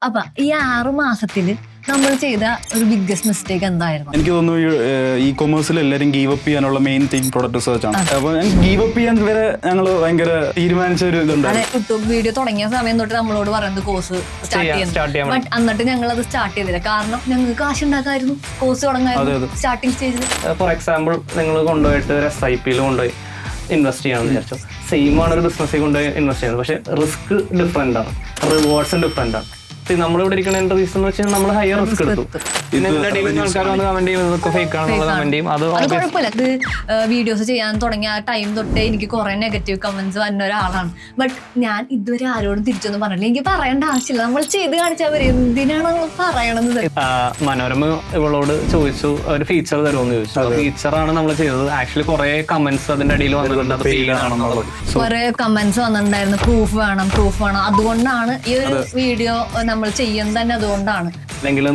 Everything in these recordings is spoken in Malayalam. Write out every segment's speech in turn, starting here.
അപ്പൊ ഈ 6 മാസത്തില് നമ്മൾ ചെയ്ത ഒരു ബിഗ്ഗസ്റ്റ് മിസ്റ്റേക്ക് എന്തായിരുന്നു? എനിക്ക് തോന്നുന്നു ഇ കൊമേഴ്സിൽ എല്ലാവരും ഗീവ് അപ്പ് ചെയ്യാനുള്ള മെയിൻ തിങ് പ്രൊഡക്റ്റ് റിസർച്ച് ആണ്. അപ്പൊ ഗീവ് അപ്പ് ചെയ്യാൻ വരെ ഞങ്ങൾ ഭയങ്കര തീരുമാനിച്ച ഒരു ഇതുണ്ട്. യൂട്യൂബ് വീഡിയോ തുടങ്ങിയ സമയം തൊട്ട് നമ്മളോട് പറയുന്നത് കോഴ്സ് സ്റ്റാർട്ട് ചെയ്യാൻ. ബട്ട് എന്നിട്ട് ഞങ്ങൾ അത് സ്റ്റാർട്ട് ചെയ്തില്ല. കാരണം ഞങ്ങൾക്ക് കാശ് ഉണ്ടാക്കായിരുന്നു, കോഴ്സ് തുടങ്ങായിരുന്നു സ്റ്റാർട്ടിംഗ് സ്റ്റേജിൽ. ഫോർ എക്സാമ്പിൾ നിങ്ങൾ കൊണ്ടുപോയിട്ട് ഒരു SIP കൊണ്ടുപോയി ഇൻവെസ്റ്റ് ചെയ്യാമെന്ന് വിചാരിച്ചു. സെയിം ആണ് ഒരു ബിസിനസ്സിൽ കൊണ്ടുപോയി ഇൻവെസ്റ്റ് ചെയ്യുന്നത്. പക്ഷെ റിസ്ക് ഡിഫറെന്റ് ആണ്, റിവാർഡ്സും ഡിഫറെന്റ് ആണ്. നമ്മളിവിടെ ഇരിക്കുന്ന റീസൺ എന്ന് വെച്ചാൽ നമ്മൾ ഹയർ റിസ്ക് എടുത്തു. ആൾക്കാർ വന്ന് കമന്റ് ചെയ്യും ഇതൊക്കെ ഫേക്ക് ആണെന്നുള്ള കമന്റ് ചെയ്യും. അത് കുഴപ്പമില്ല. ഇത് വീഡിയോസ് ചെയ്യാൻ തുടങ്ങിയ ടൈം തൊട്ടേ എനിക്ക് കുറെ നെഗറ്റീവ് കമന്റ്സ് വന്ന ഒരാളാണ്. ബട്ട് ഞാൻ ഇതുവരെ ആരോടും തിരിച്ചൊന്നും പറഞ്ഞില്ല. എനിക്ക് പറയേണ്ട ആവശ്യമില്ല, നമ്മൾ ചെയ്ത് കാണിച്ചവർ എന്തിനാണ് പറയണത്. മനോരമ ഇവളോട് ചോദിച്ചു ഒരു ഫീച്ചർ തരുമെന്ന് ചോദിച്ചു. ഫീച്ചറാണ് നമ്മൾ ചെയ്തത്. ആക്ച്വലി കുറെ കമന്റ്സ് അതിന്റെ അടിയിൽ വന്നിട്ടുണ്ട്. കുറെ കമന്റ്സ് വന്നിട്ടുണ്ടായിരുന്നു, പ്രൂഫ് വേണം. അതുകൊണ്ടാണ് ഈ ഒരു വീഡിയോ നമ്മൾ ചെയ്യുന്നത് തന്നെ. അതുകൊണ്ടാണ്. അല്ലെങ്കിൽ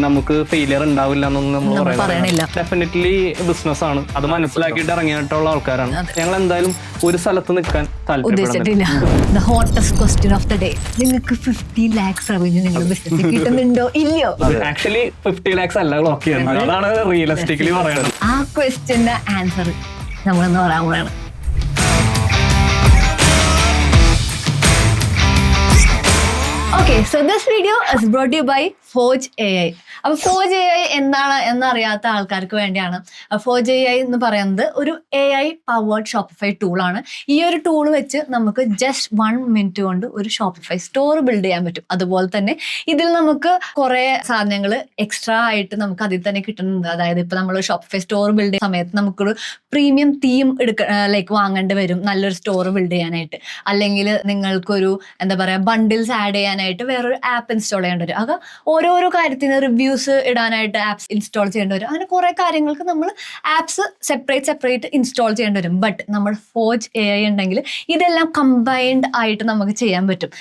നമുക്ക് ഫെയിലിയർ ഉണ്ടാവില്ല എന്നൊന്നും നമ്മൾ പറയണില്ല. ഡെഫിനറ്റ്ലി ബിസിനസ് ആണ്, അത് മനസ്സിലാക്കിയിട്ട് ഇറങ്ങിയിട്ടുള്ള ആൾക്കാരാണ്. ഞങ്ങൾ എന്തായാലും ഒരു സ്ഥലത്ത് നിൽക്കാൻ ഉദ്ദേശിച്ചിട്ടില്ല. The hottest question of the day, നിങ്ങൾക്ക് 50 lakhs റവന്യൂ നിങ്ങൾ ബിസിനസ് കിട്ടുന്നുണ്ടോ ഇല്ലയോ? ആക്ച്വലി 50 lakhs അല്ല ക്ലോക്ക് ചെയ്യുന്നത്, അതാണ് റിയലിസ്റ്റിക്കലി പറയുന്നത്. ആ ക്വസ്റ്റ്യന്റെ ആൻസർ നമ്മളെന്ന് പറയാൻ പോവാണ്. Okay, so this video is brought to you by Forge AI. അപ്പോൾ Forge AI എന്താണ് എന്നറിയാത്ത ആൾക്കാർക്ക് വേണ്ടിയാണ്. Forge AI എന്ന് പറയുന്നത് ഒരു AI പവേർഡ് ഷോപ്പിഫൈ ടൂളാണ്. ഈ ഒരു ടൂൾ വെച്ച് നമുക്ക് ജസ്റ്റ് 1 minute കൊണ്ട് ഒരു ഷോപ്പിഫൈ സ്റ്റോർ ബിൽഡ് ചെയ്യാൻ പറ്റും. അതുപോലെ തന്നെ ഇതിൽ നമുക്ക് കുറേ സാധനങ്ങൾ എക്സ്ട്രാ ആയിട്ട് നമുക്ക് അതിൽ തന്നെ കിട്ടുന്നുണ്ട്. അതായത് ഇപ്പോൾ നമ്മൾ ഷോപ്പിഫൈ സ്റ്റോർ ബിൽഡ് ചെയ്യുന്ന സമയത്ത് നമുക്കൊരു പ്രീമിയം തീം വാങ്ങേണ്ടി വരും നല്ലൊരു സ്റ്റോർ ബിൽഡ് ചെയ്യാനായിട്ട്. അല്ലെങ്കിൽ നിങ്ങൾക്കൊരു എന്താ പറയുക ബണ്ടിൽസ് ആഡ് ചെയ്യാനായിട്ട് വേറൊരു ആപ്പ് ഇൻസ്റ്റാൾ ചെയ്യേണ്ടി വരും. അത് ഓരോരോ കാര്യത്തിന് റിവ്യൂസ് ഇടാനായിട്ട് ആപ്സ് ഇൻസ്റ്റാൾ ചെയ്യേണ്ടി വരും. അങ്ങനെ കുറേ കാര്യങ്ങൾക്ക് നമ്മൾ ആപ്സ് സെപ്പറേറ്റ് ഇൻസ്റ്റാൾ ചെയ്യേണ്ടി വരും. ബട്ട് നമ്മൾ Forge AI ഉണ്ടെങ്കിൽ ഇതെല്ലാം കമ്പൈൻഡ് ആയിട്ട് നമുക്ക് ചെയ്യാൻ പറ്റും.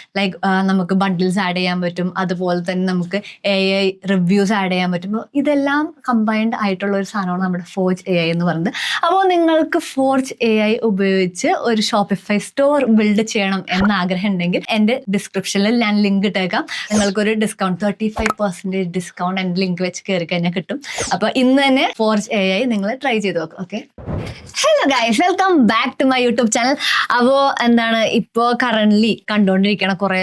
നമുക്ക് ബണ്ടിൽസ് ആഡ് ചെയ്യാൻ പറ്റും, അതുപോലെ തന്നെ നമുക്ക് AI റിവ്യൂസ് ആഡ് ചെയ്യാൻ പറ്റും. ഇതെല്ലാം കമ്പൈൻഡ് ആയിട്ടുള്ള ഒരു സാധനമാണ് നമ്മുടെ Forge AI എന്ന് പറയുന്നത്. അപ്പോൾ നിങ്ങൾക്ക് Forge AI ഉപയോഗിച്ച് ഒരു ഷോപ്പിഫൈ സ്റ്റോർ ബിൽഡ് ചെയ്യണം എന്ന ആഗ്രഹം ഉണ്ടെങ്കിൽ എൻ്റെ ഡിസ്ക്രിപ്ഷനിൽ ഞാൻ ലിങ്ക് ഇട്ടേക്കാം. നിങ്ങൾക്കൊരു ഡിസ്കൗണ്ട് 35% ഡിസ്കൗണ്ട് എൻ്റെ ലിങ്ക് വെച്ച് കയറി കഴിഞ്ഞാൽ കിട്ടും. അപ്പോൾ ഇന്ന് തന്നെ Forge AI നിങ്ങൾ ട്രൈ ചെയ്ത് നോക്കും. Okay, hello guys, welcome back to my YouTube channel. അപ്പോൾ ഇപ്പോൾ കറന്റ്ലി കണ്ടുകൊണ്ടിരിക്കണ കുറേ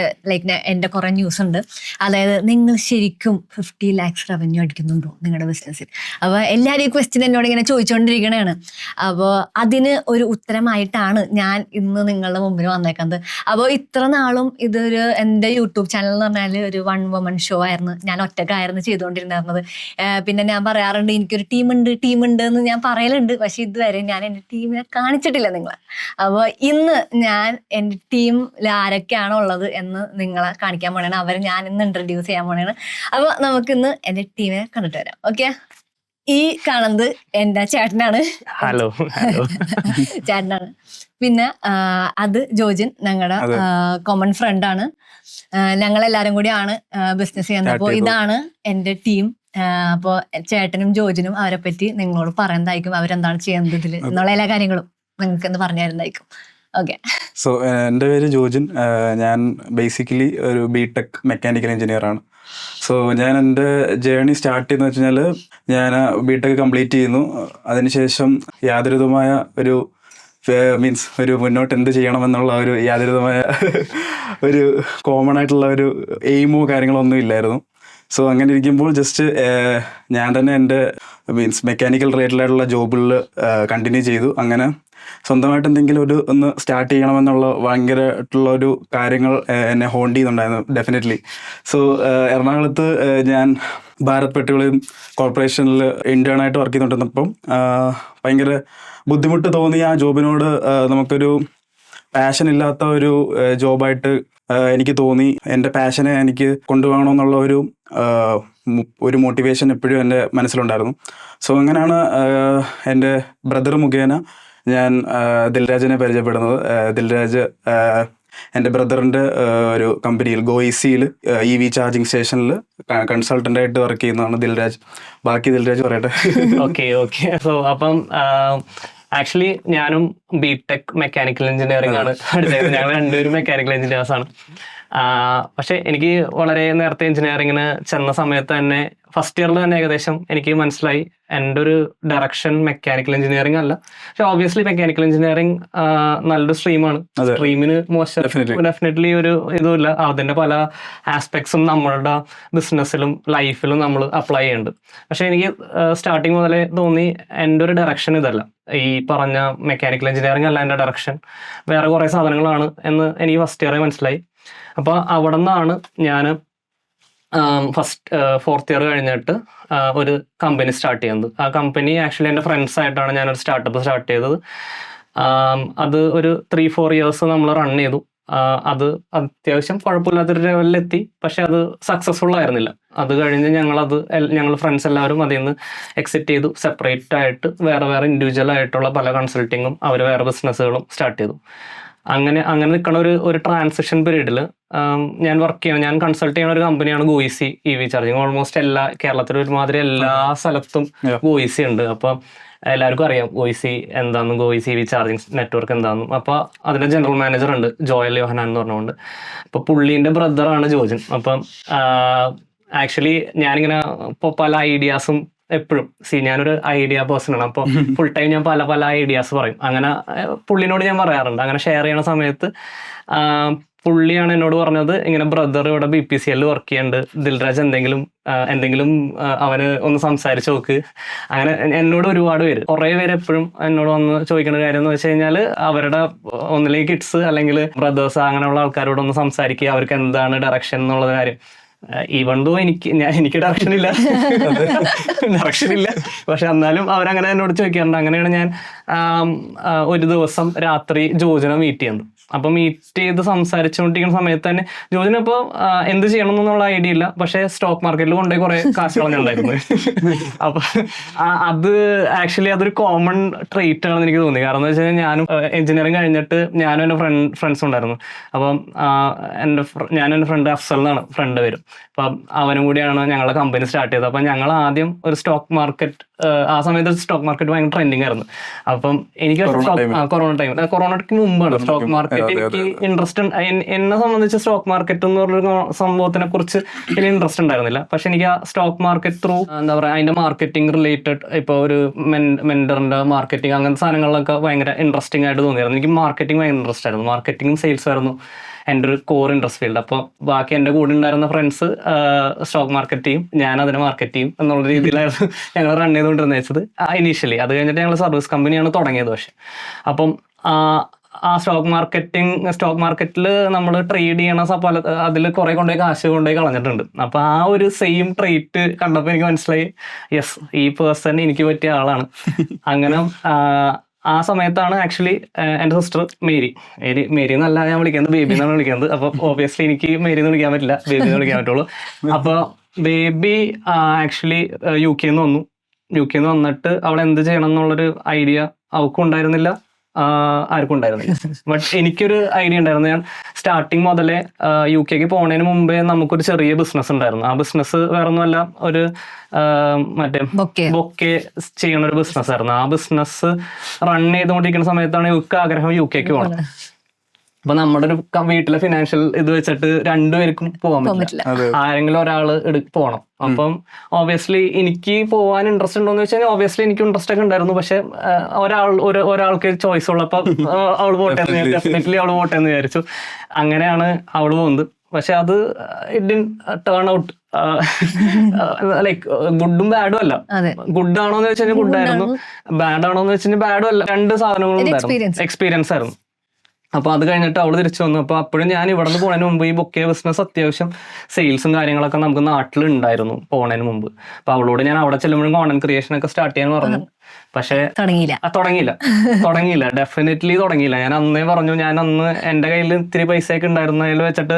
എൻ്റെ കുറേ ന്യൂസ് ഉണ്ട്. അതായത് നിങ്ങൾ ശരിക്കും 50 lakhs റവന്യൂ അടിക്കുന്നുണ്ടോ നിങ്ങളുടെ ബിസിനസ്സിൽ? അപ്പോൾ എല്ലാവരും ഈ ക്വസ്റ്റ്യൻ എന്നോട് ഇങ്ങനെ ചോദിച്ചുകൊണ്ടിരിക്കണതാണ്. അപ്പോൾ അതിന് ഒരു ഉത്തരമായിട്ടാണ് ഞാൻ ഇന്ന് നിങ്ങളുടെ മുമ്പിൽ വന്നേക്കുന്നത്. അപ്പോൾ ഇത്ര നാളും ഇതൊരു എൻ്റെ യൂട്യൂബ് ചാനൽ എന്ന് പറഞ്ഞാൽ ഒരു 1 woman ഷോ ആയിരുന്നു. ഞാൻ ഒറ്റക്കായിരുന്നു ചെയ്തുകൊണ്ടിരുന്നത്. പിന്നെ ഞാൻ പറയാറുണ്ട് എനിക്കൊരു ടീമുണ്ട് എന്ന് ഞാൻ പറയലുണ്ട്. പക്ഷെ ഇതുവരെ ഞാൻ എൻ്റെ ടീമിനെ കാണിച്ചിട്ടില്ല നിങ്ങളെ. അപ്പോൾ ഇന്ന് ഞാൻ എൻ്റെ ടീമിൽ ആരൊക്കെയാണോ ഉള്ളത് എന്ന് നിങ്ങളെ കാണിക്കാൻ പോണേണ്. അവരെ ഞാൻ ഇന്ന് ഇൻട്രൊഡ്യൂസ് ചെയ്യാൻ പോണേണ്. അപ്പോൾ നമുക്കിന്ന് എൻ്റെ ടീമിനെ കണ്ടിട്ട് വരാം. ഓക്കെ, ഈ കാണുന്നത് എൻ്റെ ചേട്ടനാണ്. ഹലോ ചേട്ടനാണ്. പിന്നെ അത് ജോജിൻ, ഞങ്ങളുടെ കോമൺ ഫ്രണ്ടാണ്. ഞങ്ങളെല്ലാരും കൂടിയാണ് ബിസിനസ് ചെയ്യുന്നത്. അപ്പോൾ ഇതാണ് എൻ്റെ ടീം. അപ്പോൾ ചേട്ടനും ജോജിനും അവരെ പറ്റി നിങ്ങളോട് പറയുന്നതായിരിക്കും. അവരെന്താണ് ചെയ്യുന്നത് ഇതിൽ എന്നുള്ള എല്ലാ കാര്യങ്ങളും നിങ്ങൾക്ക് എന്ന് പറഞ്ഞു തരുന്നതായിരിക്കും. ഓക്കെ, സോ എൻ്റെ പേര് ജോജിൻ. ഞാൻ ബേസിക്കലി ഒരു BTech മെക്കാനിക്കൽ എഞ്ചിനീയർ ആണ്. സോ ഞാൻ എൻ്റെ ജേർണി സ്റ്റാർട്ട് ചെയ്യുന്നത് വെച്ച് കഴിഞ്ഞാൽ ഞാൻ BTech കംപ്ലീറ്റ് ചെയ്യുന്നു. അതിനുശേഷം യാതൊരുവിധമായ ഒരു മുന്നോട്ട് എന്ത് ചെയ്യണമെന്നുള്ള ഒരു യാതൊരുവിധമായ ഒരു കോമൺ ആയിട്ടുള്ള ഒരു എയിമോ കാര്യങ്ങളോ ഒന്നും ഇല്ലായിരുന്നു. സോ അങ്ങനെ ഇരിക്കുമ്പോൾ ജസ്റ്റ് ഞാൻ തന്നെ എൻ്റെ മെക്കാനിക്കൽ റിലേറ്റഡായിട്ടുള്ള ജോബുകളിൽ കണ്ടിന്യൂ ചെയ്തു. അങ്ങനെ സ്വന്തമായിട്ട് എന്തെങ്കിലും ഒന്ന് സ്റ്റാർട്ട് ചെയ്യണമെന്നുള്ള ഭയങ്കരമായിട്ടുള്ള ഒരു കാര്യങ്ങൾ എന്നെ ഹോണ്ട് ചെയ്യുന്നുണ്ടായിരുന്നു ഡെഫിനറ്റ്ലി. സോ എറണാകുളത്ത് ഞാൻ ഭാരത് പെട്രോളിയം കോർപ്പറേഷനിൽ ഇൻറ്റേണായിട്ട് വർക്ക് ചെയ്തുകൊണ്ടിരുന്നപ്പം ഭയങ്കര ബുദ്ധിമുട്ട് തോന്നി. ആ ജോബിനോട് നമുക്കൊരു പാഷൻ ഇല്ലാത്ത ഒരു ജോബായിട്ട് എനിക്ക് തോന്നി. എൻ്റെ പാഷനെ എനിക്ക് കൊണ്ടുപോകണമെന്നുള്ള ഒരു മോട്ടിവേഷൻ എപ്പോഴും എൻ്റെ മനസ്സിലുണ്ടായിരുന്നു. സോ അങ്ങനെയാണ് എൻ്റെ ബ്രദർ മുഖേന ഞാൻ ദിൽരാജിനെ പരിചയപ്പെടുന്നത്. ദിൽരാജ് എൻ്റെ ബ്രദറിൻ്റെ ഒരു കമ്പനിയിൽ GoECയിൽ EV ചാർജിങ് സ്റ്റേഷനിൽ കൺസൾട്ടൻ്റായിട്ട് വർക്ക് ചെയ്യുന്നതാണ് ദിൽരാജ്. ബാക്കി ദിൽരാജ് പറയട്ടെ. ഓക്കെ സോ അപ്പം ആക്ച്വലി ഞാനും BTech മെക്കാനിക്കൽ എഞ്ചിനീയറിംഗ് ആണ് എടുത്തത്. ഞങ്ങൾ രണ്ടുപേരും മെക്കാനിക്കൽ എഞ്ചിനീയേഴ്സ് ആണ്. പക്ഷെ എനിക്ക് വളരെ നേരത്തെ എഞ്ചിനീയറിങ്ങിന് ചെന്ന സമയത്ത് തന്നെ ഫസ്റ്റ് ഇയറിൽ തന്നെ ഏകദേശം എനിക്ക് മനസ്സിലായി എൻ്റെ ഒരു ഡയറക്ഷൻ മെക്കാനിക്കൽ എഞ്ചിനീയറിംഗ് അല്ല. പക്ഷെ ഓബിയസ്ലി മെക്കാനിക്കൽ എഞ്ചിനീയറിംഗ് നല്ലൊരു സ്ട്രീമാണ്. സ്ട്രീമിന് മോശം ഡെഫിനറ്റ്ലി ഒരു ഇതുമില്ല. അതിൻ്റെ പല ആസ്പെക്ട്സും നമ്മളുടെ ബിസിനസ്സിലും ലൈഫിലും നമ്മൾ അപ്ലൈ ചെയ്യുന്നുണ്ട്. പക്ഷെ എനിക്ക് സ്റ്റാർട്ടിങ് മുതലേ തോന്നി എൻ്റെ ഒരു ഡയറക്ഷൻ ഇതല്ല, ഈ പറഞ്ഞ മെക്കാനിക്കൽ എഞ്ചിനീയറിംഗ് അല്ല എൻ്റെ ഡയറക്ഷൻ, വേറെ കുറേ സാധനങ്ങളാണ് എന്ന് എനിക്ക് ഫസ്റ്റ് ഇയറേ മനസ്സിലായി. അപ്പോൾ അവിടെ നിന്നാണ് ഞാൻ ഫോർത്ത് ഇയർ കഴിഞ്ഞിട്ട് ഒരു കമ്പനി സ്റ്റാർട്ട് ചെയ്യുന്നത്. ആ കമ്പനി ആക്ച്വലി എൻ്റെ ഫ്രണ്ട്സായിട്ടാണ് ഞാനൊരു സ്റ്റാർട്ടപ്പ് സ്റ്റാർട്ട് ചെയ്തത്. അത് ഒരു 3-4 ഇയേഴ്സ് നമ്മൾ റൺ ചെയ്തു. അത് അത്യാവശ്യം കുഴപ്പമില്ലാത്തൊരു ലെവലിലെത്തി. പക്ഷെ അത് സക്സസ്ഫുൾ ആയിരുന്നില്ല. അത് കഴിഞ്ഞ് ഞങ്ങൾ ഫ്രണ്ട്സ് എല്ലാവരും അതിൽ നിന്ന് എക്സിറ്റ് ചെയ്തു. സെപ്പറേറ്റ് ആയിട്ട് വേറെ വേറെ ഇൻഡിവിജ്വൽ ആയിട്ടുള്ള പല കൺസൾട്ടിങ്ങും അവർ വേറെ ബിസിനസ്സുകളും സ്റ്റാർട്ട് ചെയ്തു. അങ്ങനെ നിൽക്കുന്ന ഒരു ട്രാൻസിഷൻ പീരീഡിൽ ഞാൻ കൺസൾട്ട് ചെയ്യുന്ന ഒരു കമ്പനിയാണ് ഗോയിസി EV ചാർജിങ്. ഓൾമോസ്റ്റ് കേരളത്തിൽ ഒരുമാതിരി എല്ലാ സ്ഥലത്തും ഗോയിസി ഉണ്ട്. അപ്പം എല്ലാവർക്കും അറിയാം ഗോയിസി എന്താണെന്നും ഗോയിസി EV ചാർജിങ് നെറ്റ്വർക്ക് എന്താണെന്നും. അപ്പോൾ അതിൻ്റെ ജനറൽ മാനേജർ ഉണ്ട് ജോയൽ യോഹനാൻ എന്ന് പറഞ്ഞുകൊണ്ട്. അപ്പോൾ പുള്ളീൻ്റെ ബ്രദറാണ് ജോജൻ. അപ്പം ആക്ച്വലി ഞാനിങ്ങനെ ഇപ്പോൾ പല ഐഡിയാസും എപ്പോഴും ഞാനൊരു ഐഡിയ പേഴ്സണാണ്. അപ്പോൾ ഫുൾ ടൈം ഞാൻ പല ഐഡിയാസ് പറയും. അങ്ങനെ പുള്ളിനോട് ഞാൻ പറയാറുണ്ട്. അങ്ങനെ ഷെയർ ചെയ്യണ സമയത്ത് പുള്ളിയാണ് എന്നോട് പറഞ്ഞത്, ഇങ്ങനെ ബ്രദർ ഇവിടെ BPCL വർക്ക് ചെയ്യുന്നുണ്ട്, ദിൽരാജ് എന്തെങ്കിലും അവന് ഒന്ന് സംസാരിച്ച് നോക്ക്. അങ്ങനെ എന്നോട് ഒരുപാട് പേര്, കുറേ പേര് എപ്പോഴും എന്നോട് വന്ന് ചോദിക്കുന്ന കാര്യം എന്ന് വെച്ച് കഴിഞ്ഞാൽ അവരുടെ ഒന്നിലേക്ക് കിഡ്സ് അല്ലെങ്കിൽ ബ്രദേഴ്സ് അങ്ങനെയുള്ള ആൾക്കാരോടൊന്ന് സംസാരിക്കുക, അവർക്ക് എന്താണ് ഡയറക്ഷൻ എന്നുള്ള കാര്യം. ഈവൺ ദോ എനിക്ക് ഡയറക്ഷൻ ഇല്ല, പക്ഷെ എന്നാലും അവരങ്ങനെ എന്നോട് ചോദിക്കാറുണ്ട്. അങ്ങനെയാണ് ഞാൻ ഒരു ദിവസം രാത്രി ജോജനെ മീറ്റ് ചെയ്യുന്നത്. അപ്പം മീറ്റ് ചെയ്ത് സംസാരിച്ചുകൊണ്ടിരിക്കുന്ന സമയത്ത് തന്നെ ജോജിനിപ്പോൾ എന്ത് ചെയ്യണം എന്നുള്ള ഐഡിയ ഇല്ല, പക്ഷേ സ്റ്റോക്ക് മാർക്കറ്റിൽ കൊണ്ടുപോയി കുറെ കാശ് കളഞ്ഞുണ്ടായിരുന്നു. അപ്പൊ അത് ആക്ച്വലി അതൊരു കോമൺ ട്രേറ്റ് ആണെന്ന് എനിക്ക് തോന്നി. കാരണം എന്ന് വെച്ച് കഴിഞ്ഞാൽ ഞാനും എഞ്ചിനീയറിംഗ് കഴിഞ്ഞിട്ട് ഞാനും എൻ്റെ ഫ്രണ്ട്സും ഉണ്ടായിരുന്നു. അപ്പം എൻ്റെ ഫ്രണ്ട് അഫ്സൽ എന്നാണ് ഫ്രണ്ട് പേരും. അപ്പം അവനും കൂടിയാണ് ഞങ്ങളുടെ കമ്പനി സ്റ്റാർട്ട് ചെയ്തത്. അപ്പം ഞങ്ങൾ ആദ്യം ഒരു സ്റ്റോക്ക് മാർക്കറ്റ്, ആ സമയത്ത് സ്റ്റോക്ക് മാർക്കറ്റ് ഭയങ്കര ട്രെൻഡിങ് ആയിരുന്നു. അപ്പം എനിക്ക് കൊറോണയ്ക്ക് മുമ്പാണ് സ്റ്റോക്ക് മാർക്കറ്റ് എനിക്ക് ഇൻട്രസ്റ്റ്. എന്നെ സംബന്ധിച്ച് സ്റ്റോക്ക് മാർക്കറ്റ് എന്ന് പറഞ്ഞൊരു സംഭവത്തിനെ കുറിച്ച് എനിക്ക് ഇൻട്രസ്റ്റ് ഉണ്ടായിരുന്നില്ല. പക്ഷെ എനിക്ക് ആ സ്റ്റോക്ക് മാർക്കറ്റ് ത്രൂ എന്താ പറയുക അതിന്റെ മാർക്കറ്റിംഗ് റിലേറ്റഡ്, ഇപ്പോൾ ഒരു മെന്ററിന്റെ മാർക്കറ്റിംഗ് അങ്ങനത്തെ സാധനങ്ങളിലൊക്കെ ഭയങ്കര ഇൻട്രസ്റ്റിംഗ് ആയിട്ട് തോന്നിയായിരുന്നു. എനിക്ക് മാർക്കറ്റിംഗ് ഭയങ്കര ഇൻട്രസ്റ്റ് ആയിരുന്നു. മാർക്കറ്റിംഗും സെയിൽസും ആയിരുന്നു എൻ്റെ ഒരു കോർ ഇൻട്രസ്റ്റ് ഫീൽഡ്. അപ്പോൾ ബാക്കി എൻ്റെ കൂടെ ഉണ്ടായിരുന്ന ഫ്രണ്ട്സ് സ്റ്റോക്ക് മാർക്കറ്റ് ചെയ്യും, ഞാൻ അതിനെ മാർക്കറ്റ് ചെയ്യും എന്നുള്ള രീതിയിലായിരുന്നു ഞങ്ങൾ റൺ ചെയ്തുകൊണ്ടിരുന്നത് വെച്ചത് ഇനീഷ്യലി. അത് കഴിഞ്ഞിട്ട് ഞങ്ങൾ സർവീസ് കമ്പനിയാണ് തുടങ്ങിയത്. പക്ഷെ അപ്പം ആ സ്റ്റോക്ക് മാർക്കറ്റിൽ നമ്മൾ ട്രേഡ് ചെയ്യണ പല അതിൽ കുറെ കാശ് കൊണ്ടുപോയി കളഞ്ഞിട്ടുണ്ട്. അപ്പോൾ ആ ഒരു സെയിം ട്രേറ്റ് കണ്ടപ്പോൾ എനിക്ക് മനസ്സിലായി, യെസ്, ഈ പേഴ്സൺ എനിക്ക് പറ്റിയ ആളാണ്. അങ്ങനെ ആ സമയത്താണ് ആക്ച്വലി എൻ്റെ സിസ്റ്റർ മേരി എന്നല്ല ഞാൻ വിളിക്കുന്നത്, ബേബി എന്നാണ് വിളിക്കുന്നത്. അപ്പോൾ ഓബിയസ്ലി എനിക്ക് മേരി എന്ന് വിളിക്കാൻ പറ്റില്ല, ബേബി എന്ന് വിളിക്കാൻ പറ്റുള്ളൂ. അപ്പോൾ ബേബി ആക്ച്വലി UK നിന്ന് വന്നിട്ട് അവൾ എന്ത് ചെയ്യണം എന്നുള്ളൊരു ഐഡിയ അവൾക്കും ഉണ്ടായിരുന്നില്ല, ആർക്കും ഉണ്ടായിരുന്നില്ല. ബട്ട് എനിക്കൊരു ഐഡിയ ഉണ്ടായിരുന്നു. ഞാൻ സ്റ്റാർട്ടിങ് മുതലേ UK പോണതിന് മുമ്പേ നമുക്കൊരു ചെറിയ ബിസിനസ് ഉണ്ടായിരുന്നു. ആ ബിസിനസ് വേറെ ഒന്നുമല്ല, ഒരു മറ്റേ ബൊക്കെ ചെയ്യണ ഒരു ബിസിനസ് ആയിരുന്നു. ആ ബിസിനസ് റൺ ചെയ്തുകൊണ്ടിരിക്കുന്ന സമയത്താണ് എനിക്ക് ആഗ്രഹം UK പോകണം. അപ്പൊ നമ്മുടെ ഒരു വീട്ടിലെ ഫിനാൻഷ്യൽ ഇത് വെച്ചിട്ട് രണ്ടുപേർക്കും പോകാൻ പറ്റില്ല, ആരെങ്കിലും ഒരാള് പോകണം. അപ്പം ഓബിയസ്ലി എനിക്ക് പോകാൻ ഇൻട്രസ്റ്റ് ഉണ്ടോന്ന് വെച്ചാൽ ഓബിയസ്ലി എനിക്ക് ഇൻട്രസ്റ്റ് ഒക്കെ ഉണ്ടായിരുന്നു. പക്ഷെ ഒരാൾക്ക് ചോയ്സ് ഉള്ളപ്പോൾ അവള് പോട്ടെ എന്ന് ഡെഫിനറ്റ്ലി അവള് പോട്ടെ എന്ന് വിചാരിച്ചു. അങ്ങനെയാണ് അവള് പോകുന്നത്. പക്ഷെ അത് it did turn out like ഗുഡും ബാഡും അല്ല. ഗുഡ് ആണോന്ന് വെച്ച് കഴിഞ്ഞാൽ ഗുഡായിരുന്നു, ബാഡ് ആണോന്ന് വെച്ച് കഴിഞ്ഞാൽ ബാഡും അല്ല. രണ്ട് സാധനങ്ങളും ഉണ്ടായിരുന്നു, എക്സ്പീരിയൻസ് ആയിരുന്നു. അപ്പോൾ അത് കഴിഞ്ഞിട്ട് അവള് തിരിച്ചു വന്നു. അപ്പോൾ അപ്പോഴും ഞാൻ ഇവിടെ നിന്ന് പോകുന്നതിന് മുമ്പ് ഈ ബൊക്കെ ബിസിനസ് അത്യാവശ്യം സെയിൽസും കാര്യങ്ങളൊക്കെ നമുക്ക് നാട്ടിലുണ്ടായിരുന്നു പോകുന്നതിന് മുമ്പ്. അപ്പോൾ അവളോട് ഞാൻ അവിടെ ചെല്ലുമ്പോഴും കോണ്ടന്റ് ക്രിയേഷൻ ഒക്കെ സ്റ്റാർട്ട് ചെയ്യാൻ പറഞ്ഞു. പക്ഷെ തുടങ്ങിയില്ല, ഡെഫിനറ്റ്ലി തുടങ്ങിയില്ല. ഞാൻ അന്നേ പറഞ്ഞു, ഞാൻ അന്ന് എൻ്റെ കയ്യിൽ ഇത്തിരി പൈസയൊക്കെ ഉണ്ടായിരുന്നതിൽ വെച്ചിട്ട്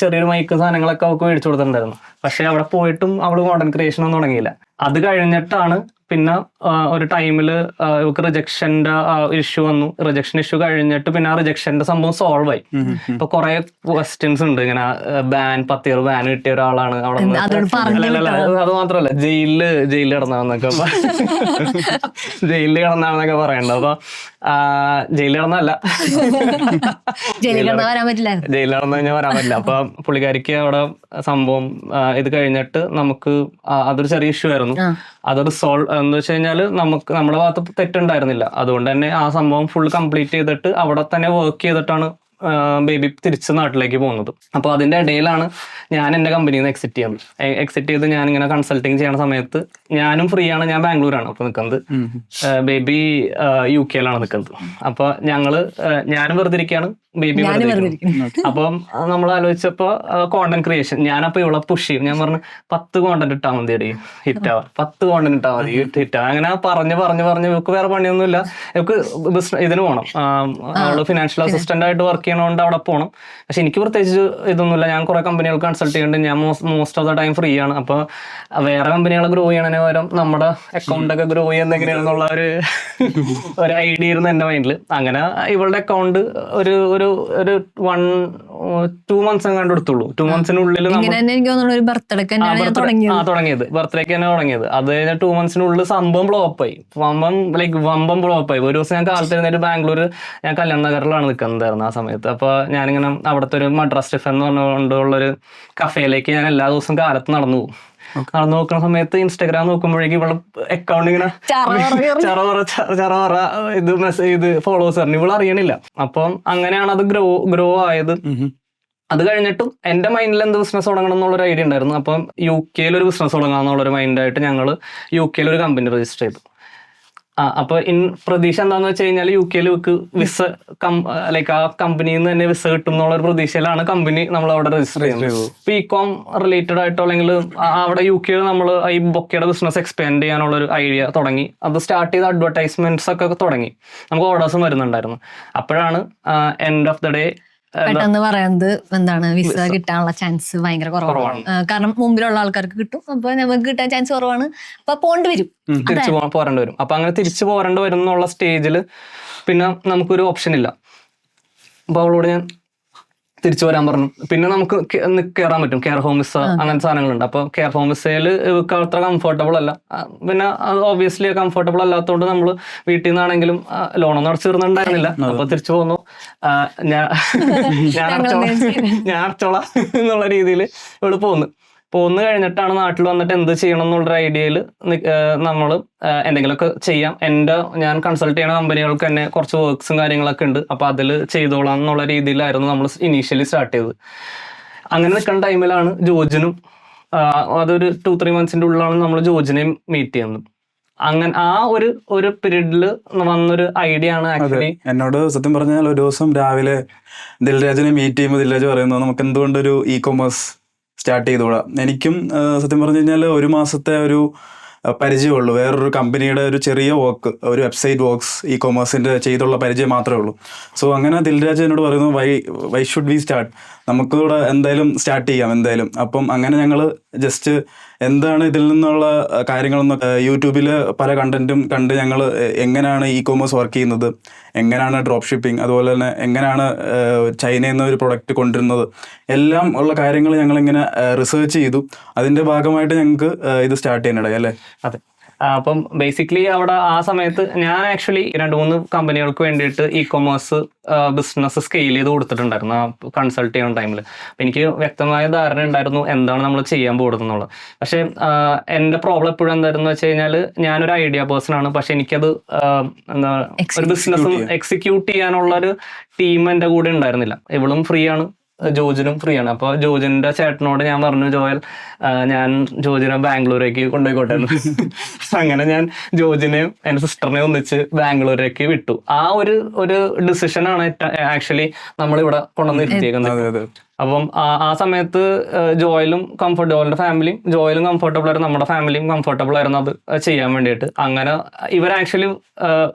ചെറിയൊരു മൈക്ക് സാധനങ്ങളൊക്കെ അവൾക്ക് മേടിച്ചു കൊടുത്തിട്ടുണ്ടായിരുന്നു. പക്ഷെ അവിടെ പോയിട്ടും അവള് കോണ്ടന്റ് ക്രിയേഷൻ ഒന്നും തുടങ്ങിയില്ല. അത് കഴിഞ്ഞിട്ടാണ് പിന്നെ ഒരു ടൈമിൽ ഇവർക്ക് റിജക്ഷന്റെ ഇഷ്യൂ വന്നു. റിജക്ഷൻ ഇഷ്യൂ കഴിഞ്ഞിട്ട് പിന്നെ ആ റിജക്ഷന്റെ സംഭവം സോൾവ് ആയി. ഇപ്പൊ കുറെ ക്വസ്റ്റ്യൻസ് ഉണ്ട് ഇങ്ങനെ, ബാൻ 10 year ബാൻ കിട്ടിയ ഒരാളാണ് അവിടെ നിന്ന്. അത് മാത്രല്ല ജയിലിൽ കിടന്നാന്നൊക്കെ ജയിലിൽ കിടന്നാന്നൊക്കെ പറയണ്ട. അപ്പൊ ജയിലിൽ കിടന്നല്ല, ജയിലിൽ കിടന്നു കഴിഞ്ഞാൽ വരാൻ പറ്റില്ല. അപ്പൊ പുള്ളിക്കാരിക്ക് അവിടെ സംഭവം ഇത് കഴിഞ്ഞിട്ട് നമുക്ക് അതൊരു ചെറിയ ഇഷ്യൂ ആയിരുന്നു. അത് റിസോൾവ് എന്ന് വെച്ച് കഴിഞ്ഞാൽ നമ്മുടെ ഭാഗത്ത് തെറ്റുണ്ടായിരുന്നില്ല. അതുകൊണ്ട് തന്നെ ആ സംഭവം ഫുൾ കംപ്ലീറ്റ് ചെയ്തിട്ട് അവിടെ തന്നെ വർക്ക് ചെയ്തിട്ടാണ് ബേബി തിരിച്ച് നാട്ടിലേക്ക് പോകുന്നത്. അപ്പോൾ അതിന്റെ ഇടയിലാണ് ഞാൻ എൻ്റെ കമ്പനിയിൽ നിന്ന് എക്സിറ്റ് ചെയ്ത് ഞാനിങ്ങനെ കൺസൾട്ടിങ് ചെയ്യുന്ന സമയത്ത് ഞാനും ഫ്രീ ആണ്, ഞാൻ ബാംഗ്ലൂരാണ് അപ്പോൾ നിൽക്കുന്നത്, ബേബി UK നിൽക്കുന്നത്. അപ്പൊ ഞാനും വെറുതെ ഇരിക്കുകയാണ്, ബേബി അപ്പം നമ്മൾ ആലോചിച്ചപ്പോ കോണ്ടന്റ് ക്രിയേഷൻ, ഞാനപ്പോ ഇവിടെ പുഷ് ചെയ്യും. ഞാൻ പറഞ്ഞു 10 കോണ്ടന്റ് ഇട്ടാൽ മതി അടി ഹിറ്റാവാ, 10 കോണ്ടന്റ് ഇട്ടാൽ മതി ഹിറ്റാവാ. അങ്ങനെ പറഞ്ഞ് ഇവർക്ക് വേറെ പണിയൊന്നുമില്ല, ഇവർക്ക് ഇതിന് പോകണം, അവള് ഫിനാൻഷ്യൽ അസിസ്റ്റന്റ് ആയിട്ട് വർക്ക് ചെയ്യണോണ്ട് അവിടെ പോകണം. പക്ഷെ എനിക്ക് പ്രത്യേകിച്ച് ഇതൊന്നുമില്ല, ഞാൻ കുറെ കമ്പനികൾക്ക് കൺസൾട്ട് ചെയ്യുന്നുണ്ട്, ഞാൻ most of the time free ആണ്. അപ്പൊ വേറെ കമ്പനികളെ ഗ്രോ ചെയ്യണതിന് പകരം നമ്മുടെ അക്കൗണ്ട് ഒക്കെ ഗ്രോ ചെയ്യുന്ന എങ്ങനെയാണെന്നുള്ള ഒരു ഐഡിയ ഇരുന്നു എന്റെ മൈൻഡിൽ. അങ്ങനെ ഇവളുടെ അക്കൗണ്ട് ഒരു 1-2 months എങ്ങാണ്ട് എടുത്തുള്ളൂ. 2 monthsiനുള്ളിൽ ബർത്ത്ഡേക്ക് തന്നെ തുടങ്ങിയത്. അത് കഴിഞ്ഞ 2 monthsiനുള്ളിൽ സംഭവം ബ്ലോപ്പായി. വമ്പം ബ്ലോപ്പായി. ഒരു ദിവസം ഞാൻ കാലത്ത് എഴുന്നേറ്റ് ബാംഗ്ലൂർ, ഞാൻ കല്യാൺ നഗറിലാണ് നിൽക്കുന്നുണ്ടായിരുന്നു ആ സമയത്ത്. അപ്പൊ ഞാനിങ്ങനെ അവിടുത്തെ ഒരു മദ്രാസ് ടിഫൻ എന്ന് പറഞ്ഞുകൊണ്ടുള്ളൊരു കഫേയിലേക്ക് ഞാൻ എല്ലാ ദിവസവും കാലത്ത് നടന്നു പോകും. നടന്നു നോക്കുന്ന സമയത്ത് ഇൻസ്റ്റാഗ്രാം നോക്കുമ്പോഴേക്കും ഇവള് അക്കൗണ്ട് ഇങ്ങനെ ചറ ഇത് ഫോളോവേഴ്സ് പറഞ്ഞു, ഇവള് അറിയണില്ല. അപ്പം അങ്ങനെയാണ് അത് ഗ്രോ ആയത്. അത് കഴിഞ്ഞിട്ടും എന്റെ മൈൻഡിൽ എന്ത് ബിസിനസ് തുടങ്ങണം എന്നുള്ളൊരു ഐഡിയ ഉണ്ടായിരുന്നു. അപ്പം UK ഒരു ബിസിനസ് തുടങ്ങാന്നുള്ളൊരു മൈൻഡായിട്ട് ഞങ്ങൾ UK ഒരു കമ്പനി രജിസ്റ്റർ ചെയ്തു. അപ്പൊ പ്രതീക്ഷ എന്താന്ന് വെച്ച് കഴിഞ്ഞാൽ UK വിസ ലൈക്ക് ആ കമ്പനിയിൽ നിന്ന് തന്നെ വിസ കിട്ടും എന്നുള്ള ഒരു പ്രതീക്ഷയിലാണ് കമ്പനി നമ്മൾ അവിടെ രജിസ്റ്റർ ചെയ്യുന്നത്. ഇപ്പൊ ഇ-കോം റിലേറ്റഡ് ആയിട്ടോ അല്ലെങ്കിൽ അവിടെ UK നമ്മൾ ഈ ബൊക്കയുടെ ബിസിനസ് എക്സ്പാൻഡ് ചെയ്യാനുള്ള ഒരു ഐഡിയ തുടങ്ങി. അത് സ്റ്റാർട്ട് ചെയ്ത അഡ്വർടൈസ്മെന്റ്സ് ഒക്കെ തുടങ്ങി, നമുക്ക് ഓർഡേഴ്സും വരുന്നുണ്ടായിരുന്നു. അപ്പോഴാണ് എൻഡ് ഓഫ് ദ ഡേ പെട്ടെന്ന് പറയുന്നത് എന്താണ്, വിസ കിട്ടാനുള്ള ചാൻസ് ഭയങ്കര കുറവാണ്. കാരണം മുമ്പിലുള്ള ആൾക്കാർക്ക് കിട്ടും, അപ്പൊ നമുക്ക് കിട്ടാൻ ചാൻസ് കുറവാണ്, അപ്പൊ പോരേണ്ടി വരും. അപ്പൊ അങ്ങനെ തിരിച്ചു പോരേണ്ടി വരും എന്നുള്ള സ്റ്റേജിൽ പിന്നെ നമുക്കൊരു ഓപ്ഷൻ ഇല്ല. അപ്പൊ അവളോട് ഞാൻ തിരിച്ചു വരാൻ പറഞ്ഞു. പിന്നെ നമുക്ക് കയറാൻ പറ്റും, കെയർ ഹോം വിസ അങ്ങനത്തെ സാധനങ്ങളുണ്ട്. അപ്പൊ കെയർ ഹോം വിസയിൽ ഇവർക്ക് അത്ര കംഫർട്ടബിൾ അല്ല. പിന്നെ ഓബിയസ്ലി കംഫർട്ടബിൾ അല്ലാത്തതുകൊണ്ട് നമ്മൾ വീട്ടിൽ നിന്നാണെങ്കിലും ലോണൊന്നും അടച്ചു തീർന്നിട്ടുണ്ടായിരുന്നില്ല. അപ്പൊ തിരിച്ചു പോന്നു, ഞാൻ അടച്ചോളാം എന്നുള്ള രീതിയിൽ ഇവിടെ പോന്നു കഴിഞ്ഞിട്ടാണ് നാട്ടിൽ വന്നിട്ട് എന്ത് ചെയ്യണം എന്നുള്ളൊരു ഐഡിയയിൽ നമ്മൾ എന്തെങ്കിലുമൊക്കെ ചെയ്യാം. ഞാൻ കൺസൾട്ട് ചെയ്യുന്ന കമ്പനികൾക്ക് തന്നെ കുറച്ച് വർക്ക്സും കാര്യങ്ങളൊക്കെ ഉണ്ട്, അപ്പോൾ അതിൽ ചെയ്തോളാം എന്നുള്ള രീതിയിലായിരുന്നു നമ്മൾ ഇനീഷ്യലി സ്റ്റാർട്ട് ചെയ്തത്. അങ്ങനെ നിൽക്കുന്ന ടൈമിലാണ് ജോർജിനും, അതൊരു 2-3 months ഉള്ളിലാണ് നമ്മൾ ജോർജിനെയും മീറ്റ് ചെയ്യുന്നത്. അങ്ങനെ ആ ഒരു പീരീഡിൽ വന്നൊരു ഐഡിയ ആണ് ആക്ച്വലി. എന്നോട് സത്യം പറഞ്ഞാൽ ഒരു ദിവസം രാവിലെ ദിൽരാജിനെ മീറ്റ് ചെയ്യുമ്പോൾ ദിൽരാജ് പറയുന്നത് നമുക്ക് എന്തുകൊണ്ടൊരു e-commerce സ്റ്റാർട്ട് ചെയ്തോളാം. എനിക്കും സത്യം പറഞ്ഞു കഴിഞ്ഞാൽ 1 മാസത്തെ ഒരു പരിചയമുള്ളൂ, വേറൊരു കമ്പനിയുടെ ഒരു ചെറിയ വർക്ക്, ഒരു വെബ്സൈറ്റ് വർക്ക്സ് e-commerceന്റെ ചെയ്തുള്ള പരിചയം മാത്രമേ ഉള്ളൂ. സോ അങ്ങനെ ദിൽരാജ് എന്നോട് പറയുന്നു വൈ ഷുഡ് വി സ്റ്റാർട്ട്, നമുക്കിവിടെ എന്തായാലും സ്റ്റാർട്ട് ചെയ്യാം എന്തായാലും. അപ്പം അങ്ങനെ ഞങ്ങൾ ജസ്റ്റ് എന്താണ് ഇതിൽ നിന്നുള്ള കാര്യങ്ങളൊന്നും യൂട്യൂബിൽ പല കണ്ടന്റും കണ്ട് ഞങ്ങൾ എങ്ങനെയാണ് e-commerce വർക്ക് ചെയ്യുന്നത്, എങ്ങനെയാണ് ഡ്രോപ്പ് ഷിപ്പിംഗ്, അതുപോലെ തന്നെ എങ്ങനെയാണ് ചൈനയിൽ നിന്ന് ഒരു പ്രൊഡക്റ്റ് കൊണ്ടുവരുന്നത്, എല്ലാം ഉള്ള കാര്യങ്ങൾ ഞങ്ങളിങ്ങനെ റിസർച്ച് ചെയ്തു. അതിൻ്റെ ഭാഗമായിട്ട് ഞങ്ങൾക്ക് ഇത് സ്റ്റാർട്ട് ചെയ്യാനിടയായി അല്ലേ? അതെ. അപ്പം ബേസിക്കലി അവിടെ ആ സമയത്ത് ഞാൻ ആക്ച്വലി 2-3 കമ്പനികൾക്ക് വേണ്ടിയിട്ട് e-commerce ബിസിനസ് സ്കെയിൽ ചെയ്ത് കൊടുത്തിട്ടുണ്ടായിരുന്നു ആ കൺസൾട്ട് ചെയ്യുന്ന ടൈമിൽ. അപ്പം എനിക്ക് വ്യക്തമായ ധാരണ ഉണ്ടായിരുന്നു എന്താണ് നമ്മൾ ചെയ്യാൻ പോകുന്നത് എന്നുള്ളത്. പക്ഷേ എൻ്റെ പ്രോബ്ലം എപ്പോഴും എന്തായിരുന്നു വെച്ച് കഴിഞ്ഞാൽ ഞാനൊരു ഐഡിയ പേഴ്സൺ ആണ്, പക്ഷെ എനിക്കത് എന്താ ഒരു ബിസിനസ് എക്സിക്യൂട്ട് ചെയ്യാനുള്ളൊരു ടീം എൻ്റെ കൂടെ ഉണ്ടായിരുന്നില്ല. ഇവളും ഫ്രീ ആണ്, ജോർജിനും ഫ്രീ ആണ്. അപ്പോൾ ജോർജിന്റെ ചേട്ടനോട് ഞാൻ പറഞ്ഞു, ജോയൽ ഞാൻ ജോർജിനെ ബാംഗ്ലൂരേക്ക് കൊണ്ടുപോയിക്കോട്ടെ എന്ന്. അങ്ങനെ ഞാൻ ജോർജിനെയും എൻ്റെ സിസ്റ്ററിനെയും ഒന്നിച്ച് ബാംഗ്ലൂരേക്ക് വിട്ടു. ആ ഒരു ഡിസിഷനാണ് ആക്ച്വലി നമ്മളിവിടെ കൊണ്ടുവന്ന് ഇരുത്തിയേക്കുന്നത്. അപ്പം ആ സമയത്ത് ജോയലിന്റെ ഫാമിലിയും കംഫർട്ടബിൾ ആയിരുന്നു, നമ്മുടെ ഫാമിലിയും കംഫർട്ടബിൾ ആയിരുന്നു അത് ചെയ്യാൻ വേണ്ടിയിട്ട്. അങ്ങനെ ഇവർ ആക്ച്വലി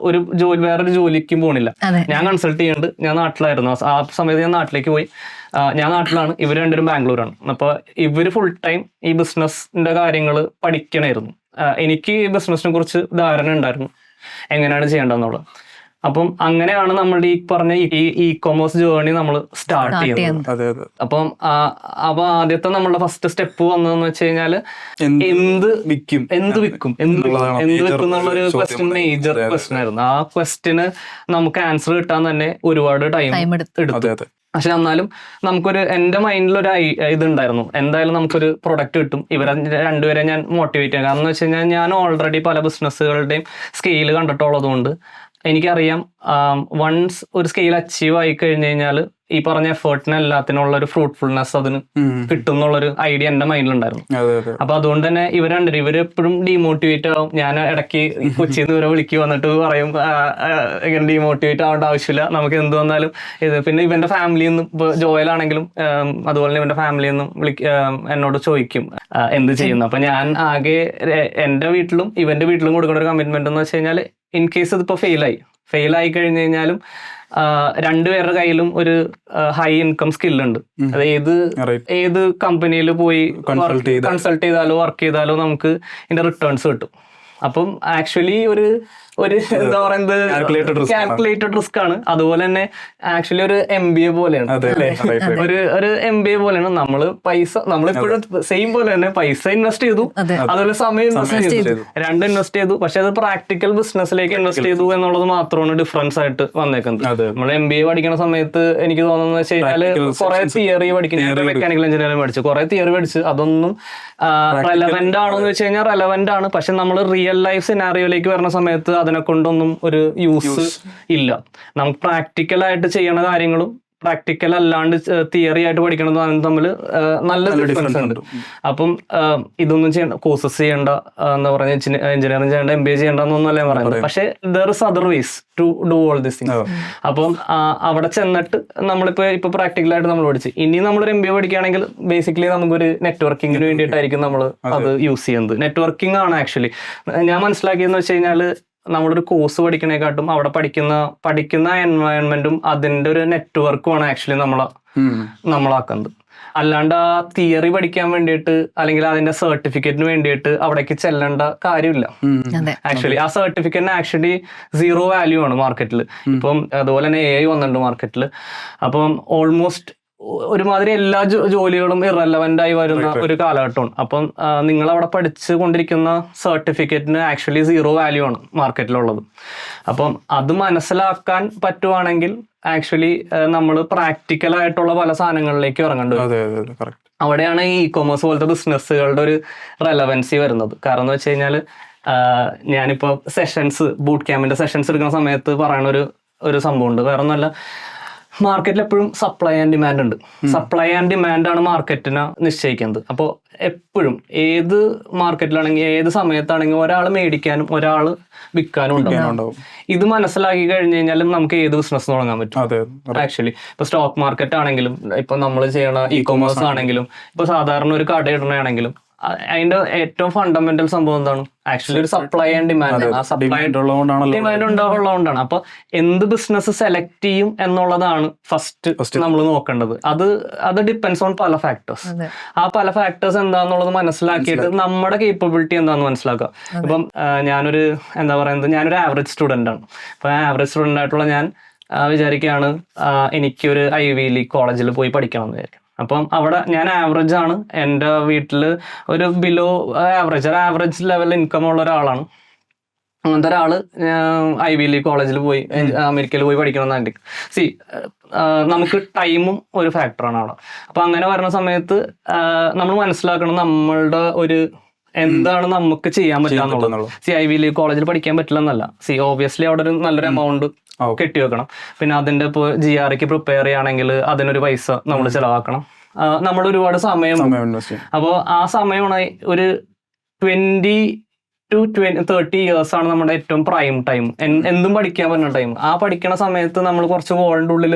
വേറൊരു ജോലിക്കും പോണില്ല. ഞാൻ കൺസൾട്ട് ചെയ്യുന്നുണ്ട്, ഞാൻ നാട്ടിലായിരുന്നു ആ സമയത്ത്. ഞാൻ നാട്ടിലേക്ക് പോയി, ഞാൻ നാട്ടിലാണ്, ഇവർ രണ്ടുപേരും ബാംഗ്ലൂരാണ്. അപ്പോൾ ഇവർ ഫുൾ ടൈം ഈ ബിസിനസിന്റെ കാര്യങ്ങൾ പഠിക്കണമായിരുന്നു. എനിക്ക് ബിസിനസിനെ കുറിച്ച് ധാരണ ഉണ്ടായിരുന്നു എങ്ങനെയാണ് ചെയ്യേണ്ടതെന്നുള്ളത്. അപ്പം അങ്ങനെയാണ് നമ്മളുടെ ഈ പറഞ്ഞ ഈ കൊമേഴ്സ് ജേർണി നമ്മൾ സ്റ്റാർട്ട് ചെയ്യുന്നത്. അതെ അതെ. അപ്പം അപ്പൊ ആദ്യത്തെ നമ്മളുടെ ഫസ്റ്റ് സ്റ്റെപ്പ് വന്നതെന്ന് വെച്ച് കഴിഞ്ഞാല് എന്ത് വിൽക്കും എന്നുള്ളൊരു ക്വസ്റ്റ്യൻ, മേജർ ക്വസ്റ്റ്യൻ ആയിരുന്നു. ആ ക്വസ്റ്റ്യന് നമുക്ക് ആൻസർ കിട്ടാൻ തന്നെ ഒരുപാട് ടൈം എടുത്തു. പക്ഷെ എന്നാലും നമുക്കൊരു, എൻ്റെ മൈൻഡിലൊരു ഇതുണ്ടായിരുന്നു, എന്തായാലും നമുക്കൊരു പ്രൊഡക്റ്റ് കിട്ടും, ഇവരെ രണ്ടുപേരെ ഞാൻ മോട്ടിവേറ്റ് ചെയ്യാം. കാരണം എന്ന് വെച്ച് കഴിഞ്ഞാൽ ഞാൻ ഓൾറെഡി പല ബിസിനസ്സുകളുടെയും സ്കെയിൽ കണ്ടിട്ടുള്ളത് കൊണ്ട് എനിക്കറിയാം വൺസ് ഒരു സ്കെയിൽ അച്ചീവ് ആയി കഴിഞ്ഞു കഴിഞ്ഞാൽ ഈ പറഞ്ഞ എഫേർട്ടിന് എല്ലാത്തിനുള്ള ഒരു ഫ്രൂട്ട്ഫുൾനെസ് അതിന് കിട്ടും എന്നുള്ളൊരു ഐഡിയ എന്റെ മൈൻഡിലുണ്ടായിരുന്നു. അപ്പൊ അതുകൊണ്ട് തന്നെ ഇവര് എപ്പോഴും ഡീമോട്ടിവേറ്റ് ആവും. ഞാൻ ഇടയ്ക്ക് കൊച്ചിന്ന് ഇവരെ വിളിക്കുക വന്നിട്ട് പറയും ഇങ്ങനെ ഡീമോട്ടിവേറ്റ് ആവേണ്ട ആവശ്യമില്ല, നമുക്ക് എന്ത് വന്നാലും ഇത്. പിന്നെ ഇവന്റെ ഫാമിലിയിൽ നിന്നും, ഇപ്പൊ ജോയലാണെങ്കിലും അതുപോലെ തന്നെ ഇവന്റെ ഫാമിലിയിൽ നിന്നും എന്നോട് ചോദിക്കും എന്ത് ചെയ്യുന്നു. അപ്പൊ ഞാൻ ആകെ എന്റെ വീട്ടിലും ഇവന്റെ വീട്ടിലും കൊടുക്കുന്ന ഒരു കമ്മിറ്റ്മെന്റ് എന്ന് വെച്ച് കഴിഞ്ഞാൽ ഇൻ കേസ് ഇതിപ്പോ ഫെയിൽ ആയി കഴിഞ്ഞു കഴിഞ്ഞാലും രണ്ടുപേരുടെ കയ്യിലും ഒരു ഹൈ ഇൻകം സ്കില്ലുണ്ട്. അത് ഏത് കമ്പനിയിൽ പോയി കൺസൾട്ട് ചെയ്താലോ വർക്ക് ചെയ്താലോ നമുക്ക് ഇതിന്റെ റിട്ടേൺസ് കിട്ടും. അപ്പം ആക്ച്വലി ഒരു എന്താ പറയുന്നത് കാൽക്കുലേറ്റഡ് റിസ്ക് ആണ്. അതുപോലെ തന്നെ ആക്ച്വലി ഒരു MBA പോലെയാണ് അല്ലേ, ഒരു MBA പോലെയാണ്. നമ്മളിപ്പോഴും സെയിം പോലെ തന്നെ പൈസ ഇൻവെസ്റ്റ് ചെയ്തു, അതുപോലെ സമയം ഇൻവെസ്റ്റ് ചെയ്തു, രണ്ടും ഇൻവെസ്റ്റ് ചെയ്തു. പക്ഷെ അത് പ്രാക്ടിക്കൽ ബിസിനസ്സിലേക്ക് ഇൻവെസ്റ്റ് ചെയ്തു എന്നുള്ളത് മാത്രമാണ് ഡിഫറൻസ് ആയിട്ട് വന്നേക്കുന്നത്. നമ്മൾ MBA പഠിക്കുന്ന സമയത്ത് എനിക്ക് തോന്നുന്നത് വെച്ച് കഴിഞ്ഞാല് കുറെ തിയറി പഠിക്കുന്ന, മെക്കാനിക്കൽ എഞ്ചിനീയറിംഗ് പഠിച്ചു, കുറെ തിയറി പഠിച്ചു, അതൊന്നും റെലവെന്റ് ആണോ എന്ന് വെച്ച് കഴിഞ്ഞാൽ റെലവെന്റ് ആണ്. പക്ഷെ നമ്മൾ റിയൽ ലൈഫ് സിനാറിയോയിലേക്ക് വരുന്ന സമയത്ത് അതിനെ കൊണ്ടൊന്നും ഒരു യൂസ് ഇല്ല. നമുക്ക് പ്രാക്ടിക്കലായിട്ട് ചെയ്യണ കാര്യങ്ങളും പ്രാക്ടിക്കൽ അല്ലാണ്ട് തിയറി ആയിട്ട് പഠിക്കണതും തമ്മിൽ നല്ല ഡിഫറൻസ് ഉണ്ട്. അപ്പം ഇതൊന്നും ചെയ്യണ്ട, കോഴ്സസ് ചെയ്യേണ്ട, എന്താ പറയുക, എഞ്ചിനീയറിംഗ് ചെയ്യേണ്ട, MBA ചെയ്യേണ്ടെന്നൊന്നുമല്ല ഞാൻ പറയുന്നത്. പക്ഷെ there is other ways to do all this things. അപ്പം അവിടെ ചെന്നിട്ട് ഇപ്പൊ പ്രാക്ടിക്കലായിട്ട് നമ്മൾ പഠിച്ച് ഇനി നമ്മളൊരു MBA പഠിക്കുകയാണെങ്കിൽ ബേസിക്കലി നമുക്കൊരു നെറ്റ്വർക്കിങ്ങിന് വേണ്ടിയിട്ടായിരിക്കും നമ്മൾ അത് യൂസ് ചെയ്യുന്നത്. നെറ്റ്വർക്കിംഗ് ആണ് ആക്ച്വലി ഞാൻ മനസ്സിലാക്കിയെന്ന് വെച്ച് കഴിഞ്ഞാൽ നമ്മളൊരു കോഴ്സ് പഠിക്കണേക്കാട്ടും അവിടെ പഠിക്കുന്ന എൻവയോൺമെന്റും അതിന്റെ ഒരു നെറ്റ്വർക്കുമാണ് ആക്ച്വലി നമ്മളാക്കുന്നത്. അല്ലാണ്ട് ആ തിയറി പഠിക്കാൻ വേണ്ടിയിട്ട് അല്ലെങ്കിൽ അതിന്റെ സർട്ടിഫിക്കറ്റിന് വേണ്ടിയിട്ട് അവിടേക്ക് ചെല്ലേണ്ട കാര്യമില്ല. ആക്ച്വലി ആ സർട്ടിഫിക്കറ്റിന് ആക്ച്വലി 0 വാല്യൂ ആണ് മാർക്കറ്റിൽ. ഇപ്പം അതുപോലെ തന്നെ AI വന്നിട്ടുണ്ട് മാർക്കറ്റിൽ. അപ്പം ഓൾമോസ്റ്റ് ഒരുമാതിരി എല്ലാ ജോലികളും ഇറലവന്റ് ആയി വരുന്ന ഒരു കാലഘട്ടമാണ്. അപ്പം നിങ്ങൾ അവിടെ പഠിച്ചു കൊണ്ടിരിക്കുന്ന സർട്ടിഫിക്കറ്റിന് ആക്ച്വലി 0 വാല്യൂ ആണ് മാർക്കറ്റിലുള്ളത്. അപ്പം അത് മനസ്സിലാക്കാൻ പറ്റുവാണെങ്കിൽ ആക്ച്വലി നമ്മൾ പ്രാക്ടിക്കൽ ആയിട്ടുള്ള പല സാധനങ്ങളിലേക്ക് ഇറങ്ങേണ്ടി വരും. അവിടെയാണ് ഈ കൊമേഴ്സ് പോലത്തെ ബിസിനസ്സുകളുടെ ഒരു റെലവൻസി വരുന്നത്. കാരണം എന്ന് വെച്ച് കഴിഞ്ഞാൽ ഞാനിപ്പോൾ ബൂട്ട് ക്യാമ്പിന്റെ സെഷൻസ് എടുക്കുന്ന സമയത്ത് പറയണ ഒരു സംഭവം ഉണ്ട്. വേറെ ഒന്നല്ല, മാർക്കറ്റിൽ എപ്പോഴും സപ്ലൈ ആൻഡ് ഡിമാൻഡ് ഉണ്ട്. സപ്ലൈ ആൻഡ് ഡിമാൻഡ് ആണ് മാർക്കറ്റിനെ നിശ്ചയിക്കുന്നത്. അപ്പോൾ എപ്പോഴും ഏത് മാർക്കറ്റിലാണെങ്കിൽ ഏത് സമയത്താണെങ്കിൽ ഒരാൾ മേടിക്കാനും ഒരാൾ വിൽക്കാനും ഉണ്ടാവും. ഇത് മനസ്സിലാക്കി കഴിഞ്ഞു കഴിഞ്ഞാലും നമുക്ക് ഏത് ബിസിനസ് തുടങ്ങാൻ പറ്റും. ആക്ച്വലി ഇപ്പൊ സ്റ്റോക്ക് മാർക്കറ്റ് ആണെങ്കിലും, ഇപ്പൊ നമ്മൾ ചെയ്യണ ഇ-കൊമേഴ്സ് ആണെങ്കിലും, ഇപ്പൊ സാധാരണ ഒരു കട ഇടണമെങ്കിലും അതിന്റെ ഏറ്റവും ഫണ്ടമെന്റൽ സംഭവം എന്താണ്? ആക്ച്വലി ഒരു സപ്ലൈ ആൻഡ് ഡിമാൻഡ്. ആ സപ്ലൈ ഡിമാൻഡ് ഉണ്ടാവുള്ളതുകൊണ്ടാണ്. അപ്പൊ എന്ത് ബിസിനസ് സെലക്ട് ചെയ്യും എന്നുള്ളതാണ് ഫസ്റ്റ് നമ്മൾ നോക്കേണ്ടത്. അത് ഡിപ്പെൻസ് ഓൺ പല ഫാക്ടേഴ്സ്. ആ പല ഫാക്ടേഴ്സ് എന്താന്നുള്ളത് മനസ്സിലാക്കിയിട്ട് നമ്മുടെ കേപ്പബിലിറ്റി എന്താന്ന് മനസ്സിലാക്കുക. ഇപ്പം ഞാനൊരു ആവറേജ് സ്റ്റുഡന്റ് ആണ്. അപ്പൊ ആവറേജ് സ്റ്റുഡന്റ് ആയിട്ടുള്ള ഞാൻ വിചാരിക്കുകയാണ് എനിക്കൊരു ഐവി ലീഗ് കോളേജിൽ പോയി പഠിക്കണം എന്ന് വിചാരിക്കും. അപ്പം അവിടെ ഞാൻ ആവറേജ് ആണ്, എൻ്റെ വീട്ടിൽ ഒരു ബിലോ ആവറേജ് ലെവൽ ഇൻകം ഉള്ള ഒരാളാണ്. അങ്ങനത്തെ ഒരാള് ഐവി ലീഗ് കോളേജിൽ പോയി അമേരിക്കയിൽ പോയി പഠിക്കണം. നമുക്ക് ടൈമും ഒരു ഫാക്ടറാണ് അവിടെ. അപ്പൊ അങ്ങനെ വരുന്ന സമയത്ത് നമ്മൾ മനസ്സിലാക്കണം നമ്മളുടെ എന്താണ് നമുക്ക് ചെയ്യാൻ പറ്റാന്നുള്ളത്. ഐവി ലീഗ് കോളേജിൽ പഠിക്കാൻ പറ്റില്ല എന്നല്ല. ഓബിയസ്ലി അവിടെ ഒരു നല്ലൊരു എമൗണ്ട് കെട്ടിവെക്കണം. പിന്നെ അതിന്റെ ഇപ്പോൾ GREക്ക് പ്രിപ്പയർ ചെയ്യുകയാണെങ്കിൽ അതിനൊരു പൈസ നമ്മൾ ചെലവാക്കണം. നമ്മൾ ഒരുപാട് സമയം. അപ്പോൾ ആ സമയമാണ് ഒരു 20 to 30 years ആണ് നമ്മുടെ ഏറ്റവും പ്രൈം ടൈം, എന്തും പഠിക്കാൻ പറ്റുന്ന ടൈം. ആ പഠിക്കണ സമയത്ത് നമ്മൾ കുറച്ച് വോളിന്റെ ഉള്ളിൽ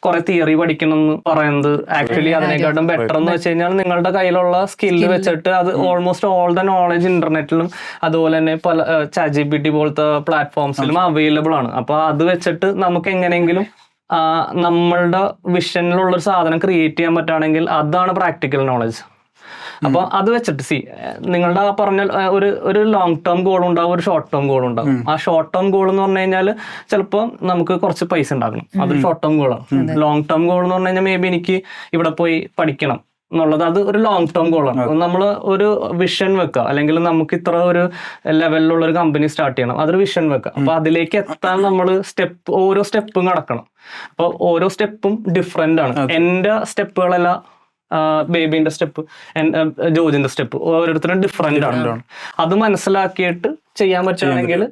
കുറെ തിയറി പഠിക്കണം എന്ന് പറയുന്നത് ആക്ച്വലി അതിനെക്കാട്ടും ബെറ്റർ എന്ന് വെച്ച് കഴിഞ്ഞാൽ നിങ്ങളുടെ കയ്യിലുള്ള സ്കില്ല് വെച്ചിട്ട് അത് ഓൾമോസ്റ്റ് ഓൾ ദ നോളജ് ഇന്റർനെറ്റിലും അതുപോലെ തന്നെ പല ChatGPT പോലത്തെ പ്ലാറ്റ്ഫോംസിലും അവൈലബിൾ ആണ്. അപ്പൊ അത് വെച്ചിട്ട് നമുക്ക് എങ്ങനെയെങ്കിലും നമ്മളുടെ വിഷനിലുള്ള ഒരു സാധനം ക്രിയേറ്റ് ചെയ്യാൻ പറ്റുകയാണെങ്കിൽ അതാണ് പ്രാക്ടിക്കൽ നോളജ്. അപ്പൊ അത് വെച്ചിട്ട് നിങ്ങളുടെ ആ പറഞ്ഞ ഒരു ലോങ് ടേം ഗോൾ ഉണ്ടാവും, ഒരു ഷോർട്ട് ടേം ഗോൾ ഉണ്ടാവും. ആ ഷോർട്ട് ടേം ഗോൾ എന്ന് പറഞ്ഞു കഴിഞ്ഞാൽ ചിലപ്പോൾ നമുക്ക് കുറച്ച് പൈസ ഉണ്ടാക്കണം, അതൊരു ഷോർട്ട് ടേം ഗോളാണ്. ലോങ് ടേം ഗോൾ എന്ന് പറഞ്ഞു കഴിഞ്ഞാൽ മേ ബി എനിക്ക് ഇവിടെ പോയി പഠിക്കണം എന്നുള്ളത്, അത് ഒരു ലോങ് ടേം ഗോളാണ്. നമ്മൾ ഒരു വിഷൻ വെക്കുക, അല്ലെങ്കിൽ നമുക്ക് ഇത്ര ഒരു ലെവലിലുള്ള ഒരു കമ്പനി സ്റ്റാർട്ട് ചെയ്യണം, അതൊരു വിഷൻ വെക്കുക. അപ്പൊ അതിലേക്ക് എത്താൻ നമ്മൾ ഓരോ സ്റ്റെപ്പും കടക്കണം. അപ്പൊ ഓരോ സ്റ്റെപ്പും ഡിഫറെന്റ് ആണ്. എന്റെ സ്റ്റെപ്പുകളെല്ലാം ബേബിന്റെ സ്റ്റെപ്പ്, ജോജിന്റെ സ്റ്റെപ്പ് ഓരോരുത്തരും ഡിഫറെന്റ് ആണ്. അത് മനസ്സിലാക്കിയിട്ട് ചെയ്യാൻ പറ്റുകയാണെങ്കിൽ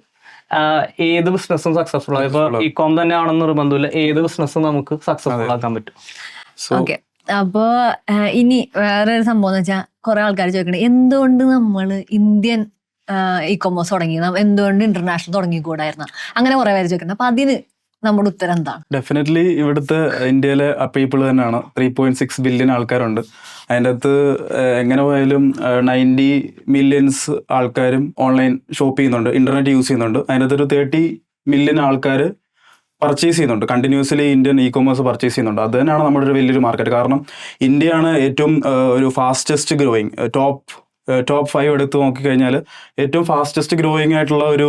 ഏത് ബിസിനസ്സും സക്സസ്ഫുൾ ആകും. ഇപ്പൊ ഇകോം തന്നെ ആണെന്ന് നിർബന്ധമില്ല, ഏത് ബിസിനസ്സും നമുക്ക് സക്സസ്ഫുൾ ആക്കാൻ പറ്റും. ഓക്കെ, അപ്പോ ഇനി വേറൊരു സംഭവം എന്ന് വെച്ചാൽ കുറെ ആൾക്കാർ ചോദിക്കണേ, എന്തുകൊണ്ട് നമ്മള് ഇന്ത്യൻ ഇ കൊമേഴ്സ് തുടങ്ങി, എന്തുകൊണ്ട് ഇന്റർനാഷണൽ തുടങ്ങിക്കൂടായിരുന്നു, അങ്ങനെ കുറെ പേര് ചോദിക്കുന്നത്. അപ്പൊ അതിന് നമ്മുടെ ഉത്തരം എന്താണ്? ഡെഫിനറ്റ്ലി ഇവിടുത്തെ ഇന്ത്യയിലെ പീപ്പിൾ തന്നെയാണ്. 3.6 ബില്യൺ ആൾക്കാരുണ്ട്. അതിൻ്റെ അകത്ത് എങ്ങനെ പോയാലും 90 മില്യൺസ് ആൾക്കാരും ഓൺലൈൻ ഷോപ്പ് ചെയ്യുന്നുണ്ട്, ഇന്റർനെറ്റ് യൂസ് ചെയ്യുന്നുണ്ട്. അതിൻ്റെ അകത്തൊരു 30 മില്യൺ ആൾക്കാർ പർച്ചേസ് ചെയ്യുന്നുണ്ട്, continuously Indian E commerce purchase ചെയ്യുന്നുണ്ട്. അത് തന്നെയാണ് നമ്മുടെ ഒരു വലിയൊരു മാർക്കറ്റ്. കാരണം ഇന്ത്യയാണ് ഏറ്റവും ഒരു ഫാസ്റ്റസ്റ്റ് ഗ്രോയിങ്, ടോപ്പ് 5 എടുത്ത് നോക്കിക്കഴിഞ്ഞാൽ ഏറ്റവും ഫാസ്റ്റസ്റ്റ് ഗ്രോയിങ് ആയിട്ടുള്ള ഒരു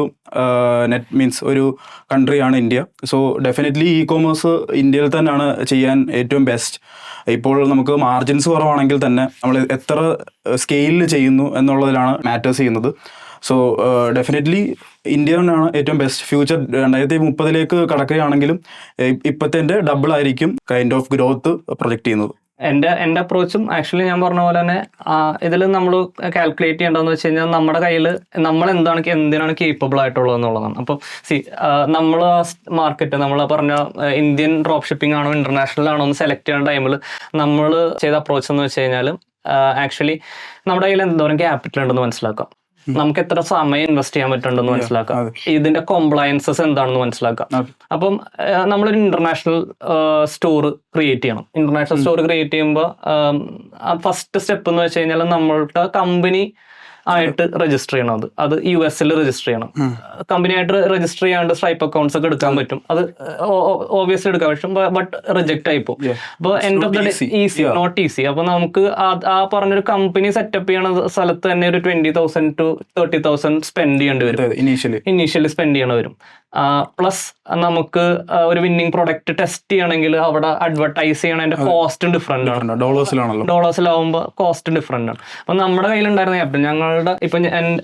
ഒരു കൺട്രിയാണ് India. So definitely e commerce ഇന്ത്യയിൽ തന്നെയാണ് ചെയ്യാൻ ഏറ്റവും ബെസ്റ്റ്. ഇപ്പോൾ നമുക്ക് മാർജിൻസ് കുറവാണെങ്കിൽ തന്നെ നമ്മൾ എത്ര സ്കെയിലിൽ ചെയ്യുന്നു എന്നുള്ളതിലാണ് മാറ്റേഴ്സ് ചെയ്യുന്നത്. സോ ഡെഫിനറ്റ്ലി ഇന്ത്യ തന്നെയാണ് ഏറ്റവും ബെസ്റ്റ്. ഫ്യൂച്ചർ 2030 കടക്കുകയാണെങ്കിലും ഇപ്പോഴത്തെ ഡബിൾ ആയിരിക്കും കൈൻഡ് ഓഫ് ഗ്രോത്ത് പ്രൊജക്ട് ചെയ്യുന്നത്. എൻ്റെ അപ്രോച്ചും ആക്ച്വലി ഞാൻ പറഞ്ഞ പോലെ തന്നെ ഇതിൽ നമ്മൾ കാൽക്കുലേറ്റ് ചെയ്യേണ്ടതെന്ന് വെച്ച് കഴിഞ്ഞാൽ നമ്മുടെ കയ്യിൽ നമ്മൾ എന്തിനാണ് കേപ്പബിൾ ആയിട്ടുള്ളത് എന്നുള്ളതാണ്. അപ്പം നമ്മൾ ആ മാർക്കറ്റ് നമ്മൾ പറഞ്ഞ ഇന്ത്യൻ ഡ്രോപ്പ് ഷിപ്പിംഗ് ആണോ ഇന്റർനാഷണൽ ആണോ എന്ന് സെലക്ട് ചെയ്യുന്ന ടൈമിൽ നമ്മൾ ചെയ്ത അപ്രോച്ച് എന്ന് വെച്ച് കഴിഞ്ഞാൽ ആക്ച്വലി നമ്മുടെ കയ്യിൽ എന്തോരം ക്യാപിറ്റൽ ഉണ്ടെന്ന് മനസ്സിലാക്കാം, നമുക്ക് എത്ര സമയം ഇൻവെസ്റ്റ് ചെയ്യാൻ പറ്റുന്നുണ്ടെന്ന് മനസ്സിലാക്കാം, ഇതിന്റെ കോംപ്ലയൻസസ് എന്താണെന്ന് മനസ്സിലാക്കാം. അപ്പം നമ്മളൊരു ഇന്റർനാഷണൽ സ്റ്റോർ ക്രിയേറ്റ് ചെയ്യണം. ഇന്റർനാഷണൽ സ്റ്റോർ ക്രിയേറ്റ് ചെയ്യുമ്പോൾ ഫസ്റ്റ് സ്റ്റെപ്പ് എന്ന് വെച്ച് കഴിഞ്ഞാൽ നമ്മളുടെ കമ്പനി ആയിട്ട് രജിസ്റ്റർ ചെയ്യണം. അത് US രജിസ്റ്റർ ചെയ്യണം. കമ്പനി ആയിട്ട് രജിസ്റ്റർ ചെയ്യാണ്ട് സ്ട്രൈപ്പ് അക്കൗണ്ട്സ് ഒക്കെ എടുക്കാൻ പറ്റും. അത് ഓബിയസ്ലി എടുക്കാൻ പറ്റും, ബട്ട് റിജക്ട് ആയിപ്പോ. അപ്പോൾ end of the day easy, not easy. അപ്പൊ നമുക്ക് ആ പറഞ്ഞൊരു കമ്പനി സെറ്റപ്പ് ചെയ്യണ സ്ഥലത്ത് തന്നെ ഒരു 20,000 to 30,000 സ്പെൻഡ് ചെയ്യേണ്ടി വരും, ഇനീഷ്യലി സ്പെൻഡ് ചെയ്യണ വരും. പ്ലസ് നമുക്ക് ഒരു വിന്നിംഗ് പ്രൊഡക്റ്റ് ടെസ്റ്റ് ചെയ്യണമെങ്കിൽ അവിടെ അഡ്വർടൈസ് ചെയ്യണതിന്റെ കോസ്റ്റ് ഡിഫറെന്റ് ആണ്. ഡോളേഴ്സിലാവുമ്പോൾ കോസ്റ്റ് ഡിഫറെന്റ് ആണ്. അപ്പൊ നമ്മുടെ കയ്യിലുണ്ടായിരുന്ന ക്യാപിറ്റൽ, ഞങ്ങളുടെ ഇപ്പൊ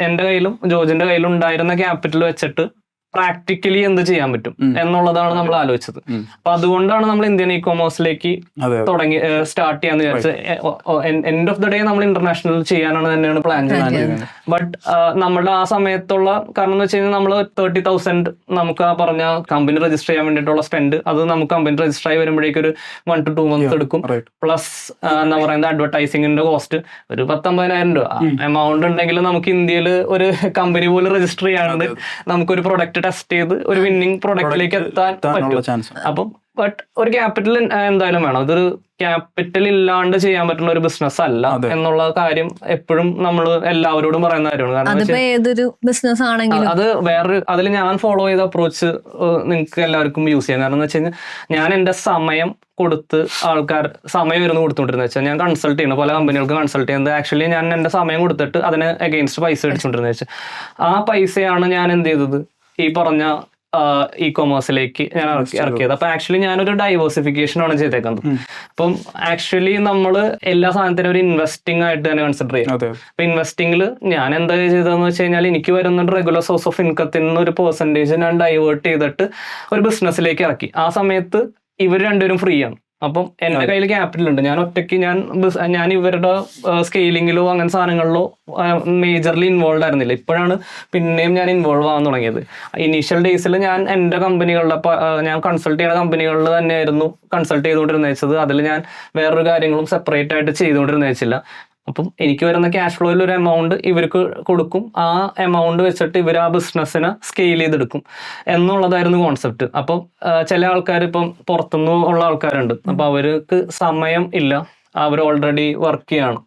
എന്റെ കയ്യിലും ജോജിന്റെ കയ്യിലും ഉണ്ടായിരുന്ന ക്യാപിറ്റൽ വെച്ചിട്ട് പ്രാക്ടിക്കലി എന്ത് ചെയ്യാൻ പറ്റും എന്നുള്ളതാണ് നമ്മൾ ആലോചിച്ചത്. അപ്പൊ അതുകൊണ്ടാണ് നമ്മൾ ഇന്ത്യൻ ഇ കൊമേഴ്സിലേക്ക് സ്റ്റാർട്ട് ചെയ്യാന്ന് വിചാരിച്ചത്. എൻഡ് ഓഫ് ദ ഡേ നമ്മൾ ഇന്റർനാഷണൽ ചെയ്യാനാണ് തന്നെയാണ് പ്ലാൻ ചെയ്യുന്നത്. ബട്ട് നമ്മുടെ ആ സമയത്തുള്ള കാരണം എന്ന് വെച്ച് കഴിഞ്ഞാൽ നമ്മൾ 30,000 നമുക്ക് ആ പറഞ്ഞ കമ്പനി രജിസ്റ്റർ ചെയ്യാൻ വേണ്ടിയിട്ടുള്ള സ്പെൻഡ്, അത് നമുക്ക് കമ്പനി രജിസ്റ്റർ ആയി വരുമ്പോഴേക്കും ഒരു 1 to 2 months എടുക്കും. പ്ലസ് എന്താ പറയുന്നത് അഡ്വർടൈസിംഗിന്റെ കോസ്റ്റ് ഒരു 10,000-50,000 രൂപ എമൗണ്ട് ഉണ്ടെങ്കിൽ നമുക്ക് ഇന്ത്യയിൽ ഒരു കമ്പനി പോലും രജിസ്റ്റർ ചെയ്യാണ്ട് നമുക്കൊരു പ്രൊഡക്റ്റ് ടെസ്റ്റ് ചെയ്ത് ഒരു വിന്നിംഗ് പ്രൊഡക്റ്റിലേക്ക് എത്താൻ പറ്റും. അപ്പം ബട്ട് ഒരു ക്യാപിറ്റൽ എന്തായാലും വേണം. അതൊരു ക്യാപിറ്റൽ ഇല്ലാണ്ട് ചെയ്യാൻ പറ്റുന്ന ഒരു ബിസിനസ് അല്ല എന്നുള്ള കാര്യം എപ്പോഴും നമ്മൾ എല്ലാവരോടും പറയുന്ന കാര്യമാണ്. കാരണം അത് അതിൽ ഞാൻ ഫോളോ ചെയ്ത അപ്രോച്ച് നിങ്ങൾക്ക് എല്ലാവർക്കും യൂസ് ചെയ്യാം. കാരണം എന്ന് വെച്ച് കഴിഞ്ഞാൽ ഞാൻ എന്റെ സമയം കൊടുത്ത് സമയം ഇരുന്ന് കൊടുത്തോണ്ടിരുന്ന വെച്ചാൽ ഞാൻ കൺസൾട്ട് ചെയ്യുന്നത് പല കമ്പനികൾക്ക് കൺസൾട്ട് ചെയ്യുന്നത് ആക്ച്വലി ഞാൻ എന്റെ സമയം കൊടുത്തിട്ട് അതിന് അഗെയിൻസ്റ്റ് പൈസ അടിച്ചുകൊണ്ടിരുന്ന വെച്ചാൽ ആ പൈസയാണ് ഞാൻ എന്ത് ചെയ്തത് ഈ പറഞ്ഞ ഇ കൊമേഴ്സിലേക്ക് ഞാൻ ഇറക്കിയത്. അപ്പൊ ആക്ച്വലി ഞാനൊരു ഡൈവേഴ്സിഫിക്കേഷൻ ആണ് ചെയ്തേക്കുന്നത്. അപ്പം ആക്ച്വലി നമ്മൾ എല്ലാ സാധനത്തിനും ഒരു ഇൻവെസ്റ്റിംഗ് ആയിട്ട് തന്നെ കൺസിഡർ ചെയ്യും. അപ്പൊ ഇൻവെസ്റ്റിംഗിൽ ഞാൻ എന്താ ചെയ്തതെന്ന് വെച്ച് കഴിഞ്ഞാൽ എനിക്ക് വരുന്ന റെഗുലർ സോഴ്സ് ഓഫ് ഇൻകത്തിൽ നിന്ന് ഒരു പെർസെന്റേജ് ഞാൻ ഡൈവേർട്ട് ചെയ്തിട്ട് ഒരു ബിസിനസ്സിലേക്ക് ഇറക്കി. ആ സമയത്ത് ഇവർ രണ്ടുപേരും ഫ്രീ ആണ്. അപ്പം എന്റെ കയ്യിൽ ക്യാപിറ്റൽ ഉണ്ട്. ഞാൻ ഒറ്റയ്ക്ക് ഞാൻ ഇവരുടെ സ്കെയിലിങ്ങിലോ അങ്ങനെ സാധനങ്ങളിലോ മേജർലി ഇൻവോൾവ് ആയിരുന്നില്ല. ഇപ്പോഴാണ് പിന്നെയും ഞാൻ ഇൻവോൾവ് ആവാൻ തുടങ്ങിയത്. ഇനീഷ്യൽ ഡേയ്സിൽ ഞാൻ എൻ്റെ കമ്പനികളിലെ ഞാൻ കൺസൾട്ട് ചെയ്യുന്ന കമ്പനികളിൽ തന്നെയായിരുന്നു കൺസൾട്ട് ചെയ്തുകൊണ്ടിരുന്ന വെച്ചത്. അതിൽ ഞാൻ വേറൊരു കാര്യങ്ങളും സെപ്പറേറ്റ് ആയിട്ട് ചെയ്തുകൊണ്ടിരുന്ന വെച്ചില്ല. അപ്പം എനിക്ക് വരുന്ന ക്യാഷ് ഫ്ലോയിൽ ഒരു എമൗണ്ട് ഇവർക്ക് കൊടുക്കും. ആ എമൗണ്ട് വെച്ചിട്ട് ഇവർ ആ ബിസിനസ്സിനെ സ്കെയിൽ ചെയ്തെടുക്കും എന്നുള്ളതായിരുന്നു കോൺസെപ്റ്റ്. അപ്പം ചില ആൾക്കാർ ഇപ്പം പുറത്തുനിന്ന് ഉള്ള ആൾക്കാരുണ്ട്. അപ്പം അവർക്ക് സമയം ഇല്ല, അവർ ഓൾറെഡി വർക്ക് ചെയ്യാണ്.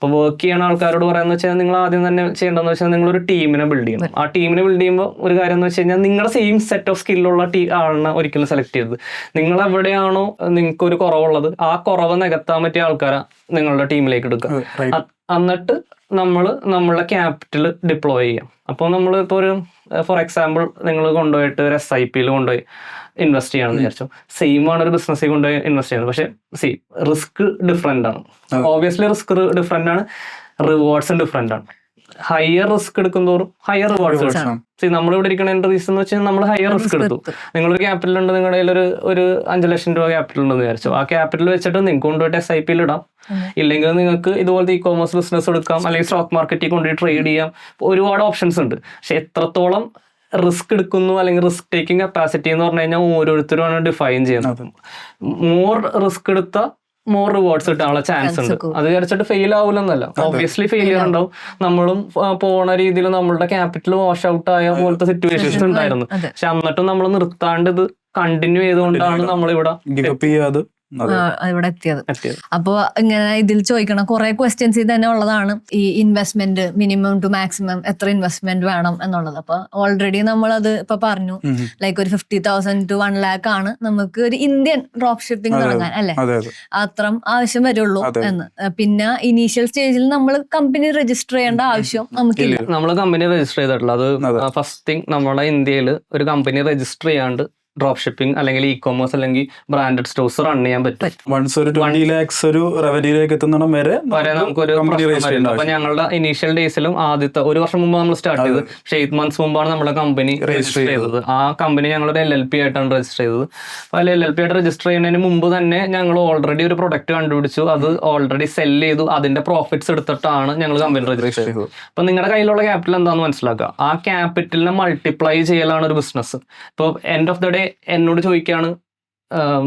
ഇപ്പോൾ വർക്ക് ചെയ്യുന്ന ആൾക്കാരോട് പറയാന്ന് വെച്ചാൽ നിങ്ങൾ ആദ്യം തന്നെ ചെയ്യേണ്ടതെന്ന് വെച്ചാൽ നിങ്ങളൊരു ടീമിനെ ബിൽഡ് ചെയ്യണം. ആ ടീമിനെ ബിൽഡ് ചെയ്യുമ്പോൾ ഒരു കാര്യം എന്ന് വെച്ച് കഴിഞ്ഞാൽ നിങ്ങളുടെ സെയിം സെറ്റ് ഓഫ് സ്കില്ലുള്ള ആളിനെ ഒരിക്കലും സെലക്ട് ചെയ്തത്. നിങ്ങൾ എവിടെയാണോ നിങ്ങൾക്ക് ഒരു കുറവുള്ളത് ആ കുറവ് നികത്താൻ പറ്റിയ ആൾക്കാരെ നിങ്ങളുടെ ടീമിലേക്ക് എടുക്കുക. എന്നിട്ട് നമ്മളുടെ ക്യാപിറ്റൽ ഡിപ്ലോയ് ചെയ്യാം. അപ്പോൾ നമ്മൾ ഇപ്പോൾ ഒരു ഫോർ എക്സാമ്പിൾ നിങ്ങൾ കൊണ്ടുപോയിട്ട് ഒരു SIP കൊണ്ടുപോയി ഇൻവെസ്റ്റ് ചെയ്യണമെന്ന് വിചാരിച്ചു. സെയിം ആണ് ഒരു ബിസിനസ്സിൽ കൊണ്ടുപോയി ഇൻവെസ്റ്റ് ചെയ്യുന്നത്. പക്ഷേ റിസ്ക് ഡിഫറെൻ്റ് ആണ്. ഓബിയസ്ലി റിസ്ക് ഡിഫറെൻ്റ് ആണ്, റിവാർഡ്സും ഡിഫറെൻ്റ് ആണ്. ഹയർ റിസ്ക് എടുക്കുന്തോറും ഹയർ റിവാർഡ്സ് കിട്ടും. നമ്മളിവിടെ ഇരിക്കണതിന്റെ റീസൺ എന്ന് വെച്ചാൽ നമ്മൾ ഹയർ റിസ്ക് എടുത്തു. നിങ്ങളൊരു ക്യാപിറ്റൽ ഉണ്ട്, നിങ്ങളുടെ കയ്യിൽ ഒരു 5 ലക്ഷം രൂപ ക്യാപിറ്റൽ ഉണ്ടെന്ന് വിചാരിച്ചു. ആ ക്യാപിറ്റൽ വെച്ചിട്ട് നിങ്ങൾക്ക് കൊണ്ടുപോയിട്ട് SIP ഇടാം. ഇല്ലെങ്കിൽ നിങ്ങൾക്ക് ഇതുപോലത്തെ ഇ-കോമേഴ്സ് ബിസിനസ് എടുക്കാം, അല്ലെങ്കിൽ സ്റ്റോക്ക് മാർക്കറ്റിൽ കൊണ്ടുപോയി ട്രേഡ് ചെയ്യാം. ഒരുപാട് ഓപ്ഷൻസ് ഉണ്ട്. പക്ഷെ എത്രത്തോളം റിസ്ക് എടുക്കുന്നു അല്ലെങ്കിൽ റിസ്ക് ടേക്കിംഗ് കപ്പാസിറ്റി എന്ന് പറഞ്ഞു കഴിഞ്ഞാൽ ഓരോരുത്തരുമാണ് ഡിഫൈൻ ചെയ്യുന്നത്. മോർ റിസ്ക് എടുത്ത മോർ റിവാർഡ്സ് കിട്ടാനുള്ള ചാൻസ് ഉണ്ട്. അത് വിചാരിച്ചിട്ട് ഫെയിൽ ആവില്ലെന്നല്ല, ഓബിയസ്ലി ഫെയിലിയർ ഉണ്ടാവും. നമ്മളും പോണ രീതിയിൽ നമ്മളുടെ ക്യാപിറ്റൽ വാഷ് ഔട്ട് ആയ പോലത്തെ സിറ്റുവേഷൻസ് ഉണ്ടായിരുന്നു. പക്ഷെ എന്നിട്ടും നമ്മൾ നിർത്താണ്ട് ഇത് കണ്ടിന്യൂ ചെയ്തുകൊണ്ടാണ് നമ്മളിവിടെ ഇവിടെ എത്തിയത്. അപ്പൊ ഇങ്ങനെ ഇതിൽ ചോദിക്കണ കുറെ ക്വസ്റ്റ്യൻസ് ഇത് തന്നെ ഉള്ളതാണ്. ഈ ഇൻവെസ്റ്റ്മെന്റ് മിനിമം ടു മാക്സിമം എത്ര ഇൻവെസ്റ്റ്മെന്റ് വേണം എന്നുള്ളത്. അപ്പൊ ഓൾറെഡി നമ്മളത് ഇപ്പൊ പറഞ്ഞു, ലൈക്ക് ഒരു 50,000 to 1 lakh ആണ് നമുക്ക് ഒരു ഇന്ത്യൻ ഡ്രോപ്പ് ഷിപ്പിംഗ് തുടങ്ങാൻ, അല്ലെ? അത്രം ആവശ്യം വരുള്ളൂ എന്ന്. പിന്നെ ഇനീഷ്യൽ സ്റ്റേജിൽ നമ്മൾ കമ്പനി രജിസ്റ്റർ ചെയ്യേണ്ട ആവശ്യം നമുക്കില്ല. നമ്മൾ കമ്പനി രജിസ്റ്റർ ചെയ്തിട്ടുള്ള അത് ഫസ്റ്റ് തിങ്, നമ്മുടെ ഇന്ത്യയിൽ ഒരു കമ്പനി രജിസ്റ്റർ ചെയ്യാണ്ട് ഡ്രോപ്പ് ഷിപ്പിംഗ് അല്ലെങ്കിൽ ഇ-കോമേഴ്സ് അല്ലെങ്കിൽ ബ്രാൻഡഡ് സ്റ്റോഴ്സ് റൺ ചെയ്യാൻ പറ്റും. വൺസ് ഒരു 20 lakhs ഒരു റവന്യൂലേക്ക് എത്തുന്നിടം വരെ നമുക്കൊരു അപ്പൊ ഞങ്ങളുടെ ഇനീഷ്യൽ ഡേയ്സിലും ആദ്യത്തെ 1 വർഷം മുമ്പ് നമ്മൾ സ്റ്റാർട്ട് ചെയ്തത്. പക്ഷേ 8 months മുമ്പാണ് നമ്മുടെ കമ്പനി രജിസ്റ്റർ ചെയ്തത്. ആ കമ്പനി ഞങ്ങളൊരു LLP ആയിട്ടാണ് രജിസ്റ്റർ ചെയ്തത്. അപ്പോൾ LLP ആയിട്ട് രജിസ്റ്റർ ചെയ്യുന്നതിന് മുമ്പ് തന്നെ ഞങ്ങൾ ഓൾറെഡി ഒരു പ്രൊഡക്റ്റ് കണ്ടുപിടിച്ചു, അത് ഓൾറെഡി സെല് ചെയ്തു, അതിന്റെ പ്രോഫിറ്റ്സ് എടുത്തിട്ടാണ് ഞങ്ങൾ കമ്പനി രജിസ്റ്റർ ചെയ്തത്. അപ്പൊ നിങ്ങളുടെ കയ്യിലുള്ള ക്യാപിറ്റൽ എന്താണെന്ന് മനസ്സിലാക്കുക. ആ ക്യാപിറ്റലിനെ മൾട്ടിപ്ലൈ ചെയ്യലാണ് ഒരു ബിസിനസ്. ഇപ്പോൾ എൻഡ് ഓഫ് ദ ഡേ എന്നോട് ചോദിക്കുകയാണ്,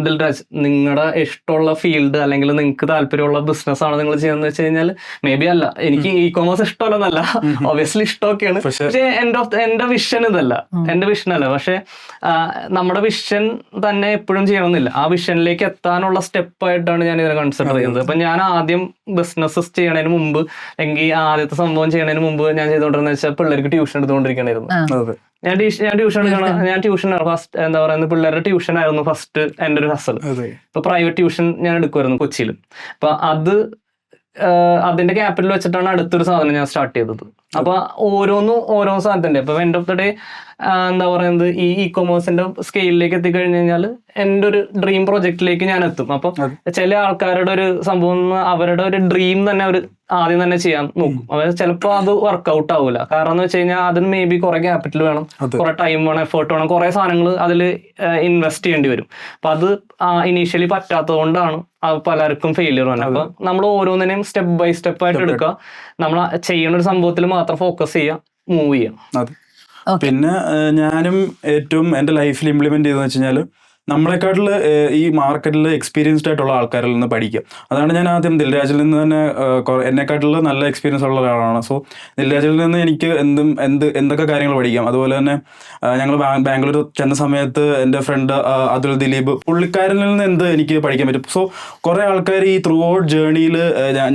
ദിൽരാജ് നിങ്ങളുടെ ഇഷ്ടമുള്ള ഫീൽഡ് അല്ലെങ്കിൽ നിങ്ങൾക്ക് താല്പര്യമുള്ള ബിസിനസ് ആണ് നിങ്ങൾ ചെയ്യുന്നത് വെച്ച് കഴിഞ്ഞാൽ മേ ബി അല്ല, എനിക്ക് ഇ-കോമേഴ്സ് ഇഷ്ടമല്ലെന്നല്ല, ഒബിയസ്ലി ഇഷ്ടമൊക്കെയാണ്. പക്ഷേ എന്റെ വിഷൻ ഇതല്ല, എന്റെ വിഷൻ അല്ല. പക്ഷെ നമ്മുടെ വിഷൻ തന്നെ എപ്പോഴും ചെയ്യണമെന്നില്ല. ആ വിഷനിലേക്ക് എത്താനുള്ള സ്റ്റെപ്പായിട്ടാണ് ഞാൻ ഇതിനെ കൺസിഡർ ചെയ്യുന്നത്. അപ്പൊ ഞാൻ ആദ്യം ബിസിനസ് ചെയ്യണതിന് മുമ്പ്, അല്ലെങ്കിൽ ആദ്യത്തെ സംഭവം ചെയ്യണതിന് മുമ്പ് ഞാൻ ചെയ്തോണ്ടിരുന്ന വെച്ചാൽ പിള്ളേർക്ക് ട്യൂഷൻ എടുത്തുകൊണ്ടിരിക്കണായിരുന്നു. ഞാൻ ട്യൂഷൻ ഫസ്റ്റ് എന്താ പറയുന്നത്, പിള്ളേരുടെ ട്യൂഷൻ ആയിരുന്നു ഫസ്റ്റ് എൻ്റെ ഒരു ഹസൽ. ഇപ്പൊ പ്രൈവറ്റ് ട്യൂഷൻ ഞാൻ എടുക്കുമായിരുന്നു കൊച്ചിയിൽ. അപ്പൊ അതിന്റെ ക്യാപിറ്റൽ വെച്ചിട്ടാണ് അടുത്തൊരു സാധനം ഞാൻ സ്റ്റാർട്ട് ചെയ്തത്. അപ്പൊ ഓരോ സാധനത്തിന്റെ ഇപ്പൊ എൻഡ് ഓഫ് ദ ഡേ എന്താ പറയുന്നത്, ഈ ഇ-കോമേഴ്സിന്റെ സ്കെയിലിലേക്ക് എത്തിക്കഴിഞ്ഞു കഴിഞ്ഞാൽ എൻ്റെ ഒരു ഡ്രീം പ്രൊജക്റ്റിലേക്ക് ഞാൻ എത്തും. അപ്പൊ ചില ആൾക്കാരുടെ ഒരു സംഭവം, അവരുടെ ഒരു ഡ്രീം തന്നെ അവർ ആദ്യം തന്നെ ചെയ്യാൻ നോക്കും. അവർ ചിലപ്പോൾ അത് വർക്ക്ഔട്ട് ആവില്ല. കാരണം എന്ന് വെച്ച് കഴിഞ്ഞാൽ അതിന് മേ ബി കുറെ ക്യാപിറ്റൽ വേണം, കുറെ ടൈം വേണം, എഫേർട്ട് വേണം, കുറെ സാധനങ്ങൾ അതിൽ ഇൻവെസ്റ്റ് ചെയ്യേണ്ടി വരും. അപ്പൊ അത് ഇനീഷ്യലി പറ്റാത്തത് കൊണ്ടാണ് പലർക്കും ഫെയിലിയർ വന്നത്. അപ്പൊ നമ്മൾ ഓരോന്നിനെയും സ്റ്റെപ്പ് ബൈ സ്റ്റെപ്പ് ആയിട്ട് എടുക്കുക. നമ്മൾ ചെയ്യുന്ന ഒരു സംഭവത്തിൽ മാത്രം ഫോക്കസ് ചെയ്യുക, മൂവ് ചെയ്യാം. പിന്നെ ഞാനും ഏറ്റവും എൻ്റെ ലൈഫിൽ ഇംപ്ലിമെന്റ് ചെയ്തെന്ന് വെച്ച് കഴിഞ്ഞാൽ നമ്മളെക്കാട്ടിൽ ഈ മാർക്കറ്റിൽ എക്സ്പീരിയൻസ്ഡ് ആയിട്ടുള്ള ആൾക്കാരിൽ നിന്ന് പഠിക്കുക. അതാണ് ഞാൻ ആദ്യം ദിൽരാജിൽ നിന്ന് തന്നെ, എന്നെക്കാട്ടിൽ നല്ല എക്സ്പീരിയൻസ് ഉള്ള ഒരാളാണ്. സോ ദിൽരാജിൽ നിന്ന് എനിക്ക് എന്തൊക്കെ കാര്യങ്ങൾ പഠിക്കാം. അതുപോലെ തന്നെ ഞങ്ങൾ ബാംഗ്ലൂർ ചെന്ന സമയത്ത് എൻ്റെ ഫ്രണ്ട് അതുൽ ദിലീപ്, പുള്ളിക്കാരിൽ നിന്ന് എനിക്ക് പഠിക്കാൻ പറ്റും. സോ കുറേ ആൾക്കാർ ഈ ത്രൂ ഔട്ട് ജേർണിയിൽ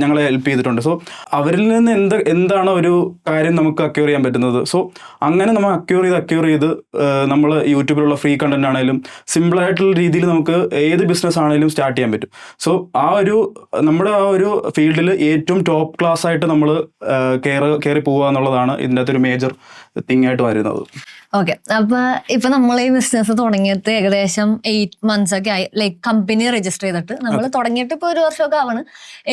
ഞങ്ങളെ ഹെൽപ്പ് ചെയ്തിട്ടുണ്ട്. സോ അവരിൽ നിന്ന് എന്താണ് ഒരു കാര്യം നമുക്ക് അക്യൂർ ചെയ്യാൻ പറ്റുന്നത്. സോ അങ്ങനെ നമ്മൾ അക്യൂർ ചെയ്ത് നമ്മൾ യൂട്യൂബിലുള്ള ഫ്രീ കണ്ടന്റ് ആണെങ്കിലും സിമ്പിൾ ആയിട്ടുള്ള രീതിയിൽ നമുക്ക് ഏത് ബിസിനസ് ആണെങ്കിലും സ്റ്റാർട്ട് ചെയ്യാൻ പറ്റും. സോ നമ്മുടെ ആ ഒരു ഫീൽഡിൽ ഏറ്റവും ടോപ്പ് ക്ലാസ് ആയിട്ട് നമ്മൾ കയറി പോവുക എന്നുള്ളതാണ് ഇതിൻ്റെ അകത്തൊരു മേജർ തിങ് ആയിട്ട് വരുന്നത്. ഓക്കെ, അപ്പൊ ഇപ്പൊ നമ്മൾ ഈ ബിസിനസ് തുടങ്ങിയിട്ട് ഏകദേശം 8 months ഒക്കെ ആയി. ലൈക്ക് കമ്പനി രജിസ്റ്റർ ചെയ്തിട്ട് നമ്മൾ തുടങ്ങിയിട്ട് ഇപ്പൊ 1 വർഷമൊക്കെ ആവാണ്.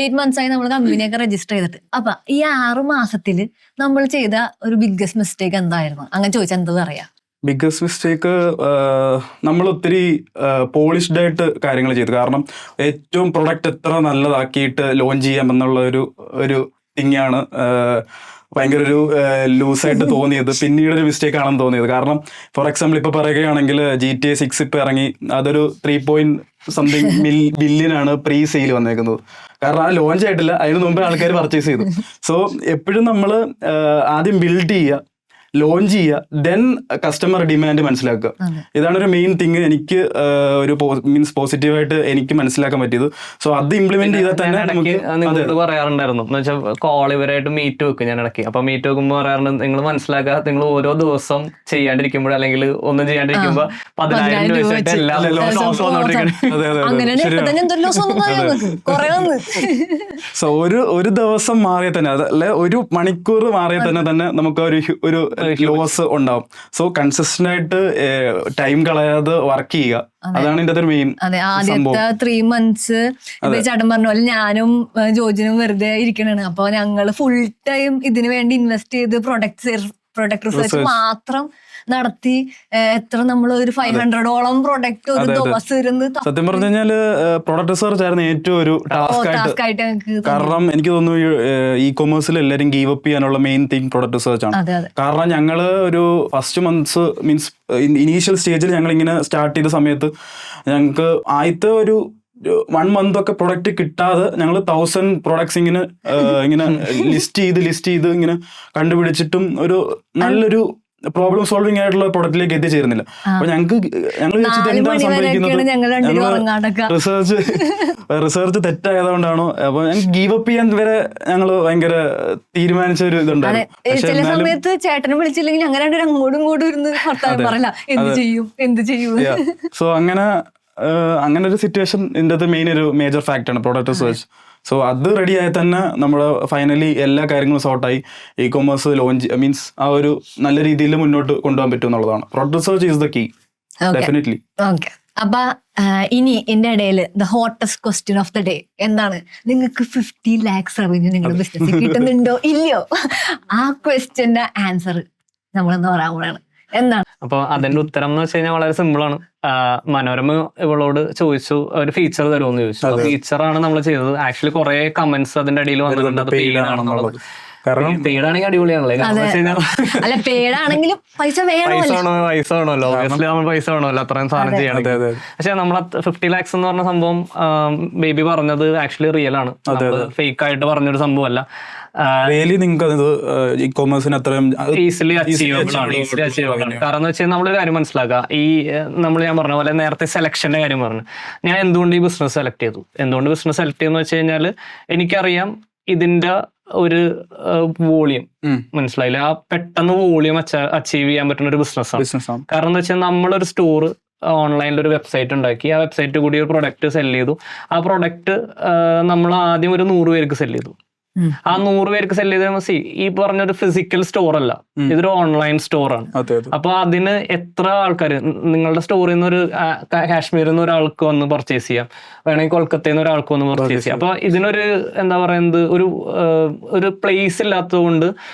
8 months ആയി നമ്മൾ കമ്പനിയൊക്കെ രജിസ്റ്റർ ചെയ്തിട്ട്. അപ്പൊ ഈ 6 മാസത്തിൽ നമ്മൾ ചെയ്ത ഒരു ബിഗ്ഗസ്റ്റ് മിസ്റ്റേക്ക് എന്തായിരുന്നു? അങ്ങനെ ചോദിച്ചാൽ എന്താ പറയാ? ബിഗ്ഗസ്റ്റ് മിസ്റ്റേക്ക്, നമ്മൾ ഒത്തിരി പോളിഷ്ഡ് ആയിട്ട് കാര്യങ്ങൾ ചെയ്തു. കാരണം ഏറ്റവും പ്രൊഡക്റ്റ് എത്ര നല്ലതാക്കിയിട്ട് ലോഞ്ച് ചെയ്യാം എന്നുള്ള ഒരു തിങ്ങാണ് ഭയങ്കര ഒരു ലൂസായിട്ട് തോന്നിയത്. പിന്നീടൊരു മിസ്റ്റേക്ക് ആണെന്ന് തോന്നിയത്. കാരണം ഫോർ എക്സാമ്പിൾ ഇപ്പോൾ പറയുകയാണെങ്കിൽ GTA 6 ഇപ്പോൾ ഇറങ്ങി, അതൊരു 3.something ബില്യനാണ് പ്രീ സെയിൽ വന്നേക്കുന്നത്. കാരണം ആ ലോഞ്ച് ആയിട്ടില്ല, അതിന് മുമ്പേ ആൾക്കാർ പർച്ചേസ് ചെയ്തു. സോ എപ്പോഴും നമ്മൾ ആദ്യം ബിൽഡ് ചെയ്യുക, ലോഞ്ച് ചെയ്യുക, ദെൻ കസ്റ്റമർ ഡിമാൻഡ് മനസ്സിലാക്കുക. ഇതാണ് ഒരു മെയിൻ തിങ് എനിക്ക് ഒരു മീൻസ് പോസിറ്റീവായിട്ട് എനിക്ക് മനസ്സിലാക്കാൻ പറ്റിയത്. സോ അത് ഇംപ്ലിമെന്റ് ചെയ്താൽ തന്നെ നിങ്ങൾക്ക് പറയാറുണ്ടായിരുന്നു എന്ന് വെച്ചാൽ കോൾ ഇവരായിട്ട് മീറ്റ് വെക്കും ഞാൻ ഇടയ്ക്ക്. അപ്പൊ മീറ്റ് വെക്കുമ്പോൾ പറയാറുണ്ട് നിങ്ങൾ മനസ്സിലാക്കുക, നിങ്ങൾ ഓരോ ദിവസം ചെയ്യാണ്ടിരിക്കുമ്പോൾ അല്ലെങ്കിൽ ഒന്നും ചെയ്യാണ്ടിരിക്കുമ്പോൾ 10,000 രൂപ വെച്ചിട്ട് എല്ലാ ദിവസവും സോ ഒരു ദിവസം മാറിയാൽ തന്നെ അതല്ല ഒരു മണിക്കൂർ മാറിയാൽ തന്നെ നമുക്ക് ഒരു ലോസ് ഉണ്ടാവും. സോ കൺസിസ്റ്റന്റ് ആയിട്ട് ടൈം കളയാതെ വർക്ക് ചെയ്യുക, അതാണ് ഇതിന്റെ ഒരു മെയിൻ. അതെ, ആദ്യത്തെ 3 months ചേട്ടൻ പറഞ്ഞ പോലെ ഞാനും ജോജിനും വെറുതെ ഇരിക്കണാണ്. അപ്പൊ ഞങ്ങള് ഫുൾ ടൈം ഇതിനു വേണ്ടി ഇൻവെസ്റ്റ് ചെയ്ത് പ്രൊഡക്റ്റ് റിസർച്ച് മാത്രം നടത്തി. എത്ര നമ്മൾ ഒരു 500ഓളം പ്രൊഡക്റ്റ് ഒരു ദിവസം ഇരുന്ന്. സത്യം പറഞ്ഞു കഴിഞ്ഞാല് പ്രൊഡക്റ്റ് റിസർച്ച് ആയിരുന്നു ഏറ്റവും ഒരു ടാസ്ക് ആയിട്ട്. കാരണം എനിക്ക് തോന്നുന്നു ഇ കൊമേഴ്സിൽ എല്ലാവരും ഗീവ് അപ്പ് ചെയ്യാനുള്ള മെയിൻ തിങ് പ്രൊഡക്റ്റ് റിസർച്ച് ആണ്. കാരണം ഞങ്ങള് ഒരു ഫസ്റ്റ് മന്ത്സ് മീൻസ് ഇനീഷ്യൽ സ്റ്റേജിൽ ഞങ്ങൾ ഇങ്ങനെ സ്റ്റാർട്ട് ചെയ്ത സമയത്ത് ഞങ്ങൾക്ക് ആദ്യത്തെ ഒരു 1 month ഒക്കെ പ്രൊഡക്റ്റ് കിട്ടാതെ ഞങ്ങൾ 1000 പ്രൊഡക്ട്സ് ഇങ്ങനെ ലിസ്റ്റ് ചെയ്ത് ഇങ്ങനെ കണ്ടുപിടിച്ചിട്ടും ഒരു നല്ലൊരു പ്രോബ്ലം സോൾവിംഗ് ആയിട്ടുള്ള പ്രൊഡക്റ്റിലേക്ക് എത്തിച്ചേരുന്നില്ല. അപ്പൊ ഞങ്ങൾ എന്താണ് സംഭവിക്കുന്നത്, റിസർച്ച് തെറ്റായതുകൊണ്ടാണോ അപ്പൊ ഞങ്ങൾക്ക് ഗീവ് അപ്പ് ചെയ്യാൻ വരെ ഞങ്ങൾ ഭയങ്കര തീരുമാനിച്ച ഒരു ഇതുണ്ടായിരുന്നു. ചില സമയത്ത് ചേട്ടനെ വിളിച്ചില്ലെങ്കിൽ ഞങ്ങൾ അങ്ങോട്ടും ഇങ്ങോട്ടും ഇരുന്ന് വർത്താനം പറയില്ല, എന്ത് ചെയ്യും. സോ അങ്ങനെ ഒരു സിറ്റുവേഷൻ ഇതിന്റെ മെയിൻ ഒരു മേജർ ഫാക്ടറാണ് പ്രൊഡക്റ്റ് റിസർച്ച്. സോ അത് റെഡി ആയി തന്നെ നമ്മൾ ഫൈനലി എല്ലാ കാര്യങ്ങളും സോർട്ടായി ഇ കൊമേഴ്സ് ലോഞ്ച് മീൻസ് ആ ഒരു നല്ല രീതിയിൽ മുന്നോട്ട് കൊണ്ടുപോകാൻ പറ്റും എന്നുള്ളതാണ്. Product research is the key definitely. അപ്പൊ ഇനി ഇതിന്റെ ഇടയിൽ the hottest question of the day എന്താണ്? നിങ്ങൾക്ക് 50 lakhs റവന്യൂ നിങ്ങളുടെ ബിസിനസ് കിട്ടുന്നുണ്ടോ ഇല്ലയോ? ആ ക്വസ്റ്റ്യന്റെ ആൻസർ നമ്മളെന്ന് പറയാൻ കൂടെയാണ്. എന്താണ് അപ്പൊ അതിന്റെ ഉത്തരം എന്ന് വെച്ച് കഴിഞ്ഞാൽ വളരെ സിമ്പിൾ ആണ്. മനോരമ ഇവളോട് ചോദിച്ചു ഒരു ഫീച്ചർ തരുമെന്ന് ചോദിച്ചു. ആ ഫീച്ചറാണ് നമ്മൾ ചെയ്തത്. ആക്ച്വലി കുറെ കമന്റ്സ് അതിന്റെ ഇടയിൽ വന്നിട്ടുണ്ട് അത് പെയ്ഡാണെന്നുള്ളത്. കാരണം പെയ്ഡാണെങ്കിൽ അടിപൊളിയാണല്ലേ, അല്ല പെയ്ഡാണെങ്കിലും പൈസ വേണമല്ലോ, ഒബ്വിയസ്ലി നമ്മൾ പൈസ വേണമല്ലോ അത്രയും സാധനം ചെയ്യണം. പക്ഷെ നമ്മൾ 50 lakhs എന്ന് പറഞ്ഞ സംഭവം ബേബി പറഞ്ഞത് ആക്ച്വലി റിയൽ ആണ്, ഫേക്ക് ആയിട്ട് പറഞ്ഞൊരു സംഭവമല്ല. ഈസിലി അച്ചീവബിൾ ആണ്. കാരണം എന്ന് വെച്ചാൽ നമ്മളൊരു കാര്യം മനസ്സിലാക്കുക, ഞാൻ പറഞ്ഞ പോലെ നേരത്തെ സെലക്ഷന്റെ കാര്യം പറഞ്ഞു. ഞാൻ എന്തുകൊണ്ട് ഈ ബിസിനസ് സെലക്ട് ചെയ്തു, എന്ന് വെച്ച് കഴിഞ്ഞാൽ എനിക്കറിയാം ഇതിന്റെ ഒരു വോളിയം മനസ്സിലായില്ല. ആ പെട്ടെന്ന് വോളിയം അച്ചീവ് ചെയ്യാൻ പറ്റുന്ന ഒരു ബിസിനസ്സാണ്. കാരണം എന്താ വെച്ചാൽ നമ്മളൊരു സ്റ്റോർ ഓൺലൈനിൽ ഒരു വെബ്സൈറ്റ് ഉണ്ടാക്കി, ആ വെബ്സൈറ്റ് കൂടി ഒരു പ്രൊഡക്റ്റ് സെല് ചെയ്തു. ആ പ്രൊഡക്റ്റ് നമ്മൾ ആദ്യം ഒരു 100 പേർക്ക് സെല് ചെയ്തു. ആ 100 പേർക്ക് സെല് ചെയ്ത ഈ പറഞ്ഞൊരു ഫിസിക്കൽ സ്റ്റോർ അല്ല, ഇതൊരു ഓൺലൈൻ സ്റ്റോറാണ്. അപ്പൊ അതിന് എത്ര ആൾക്കാർ നിങ്ങളുടെ സ്റ്റോറിൽ നിന്ന് ഒരു കാശ്മീരിൽ നിന്ന് ഒരാൾക്ക് വന്ന് പർച്ചേസ് ചെയ്യാം, വേണമെങ്കിൽ കൊൽക്കത്തയിൽ നിന്ന് ഒരാൾക്ക് വന്ന് പർച്ചേസ് ചെയ്യാം. അപ്പൊ ഇതിനൊരു എന്താ പറയുന്നത് ഒരു പ്ലേസ് ഇല്ലാത്തതുകൊണ്ട്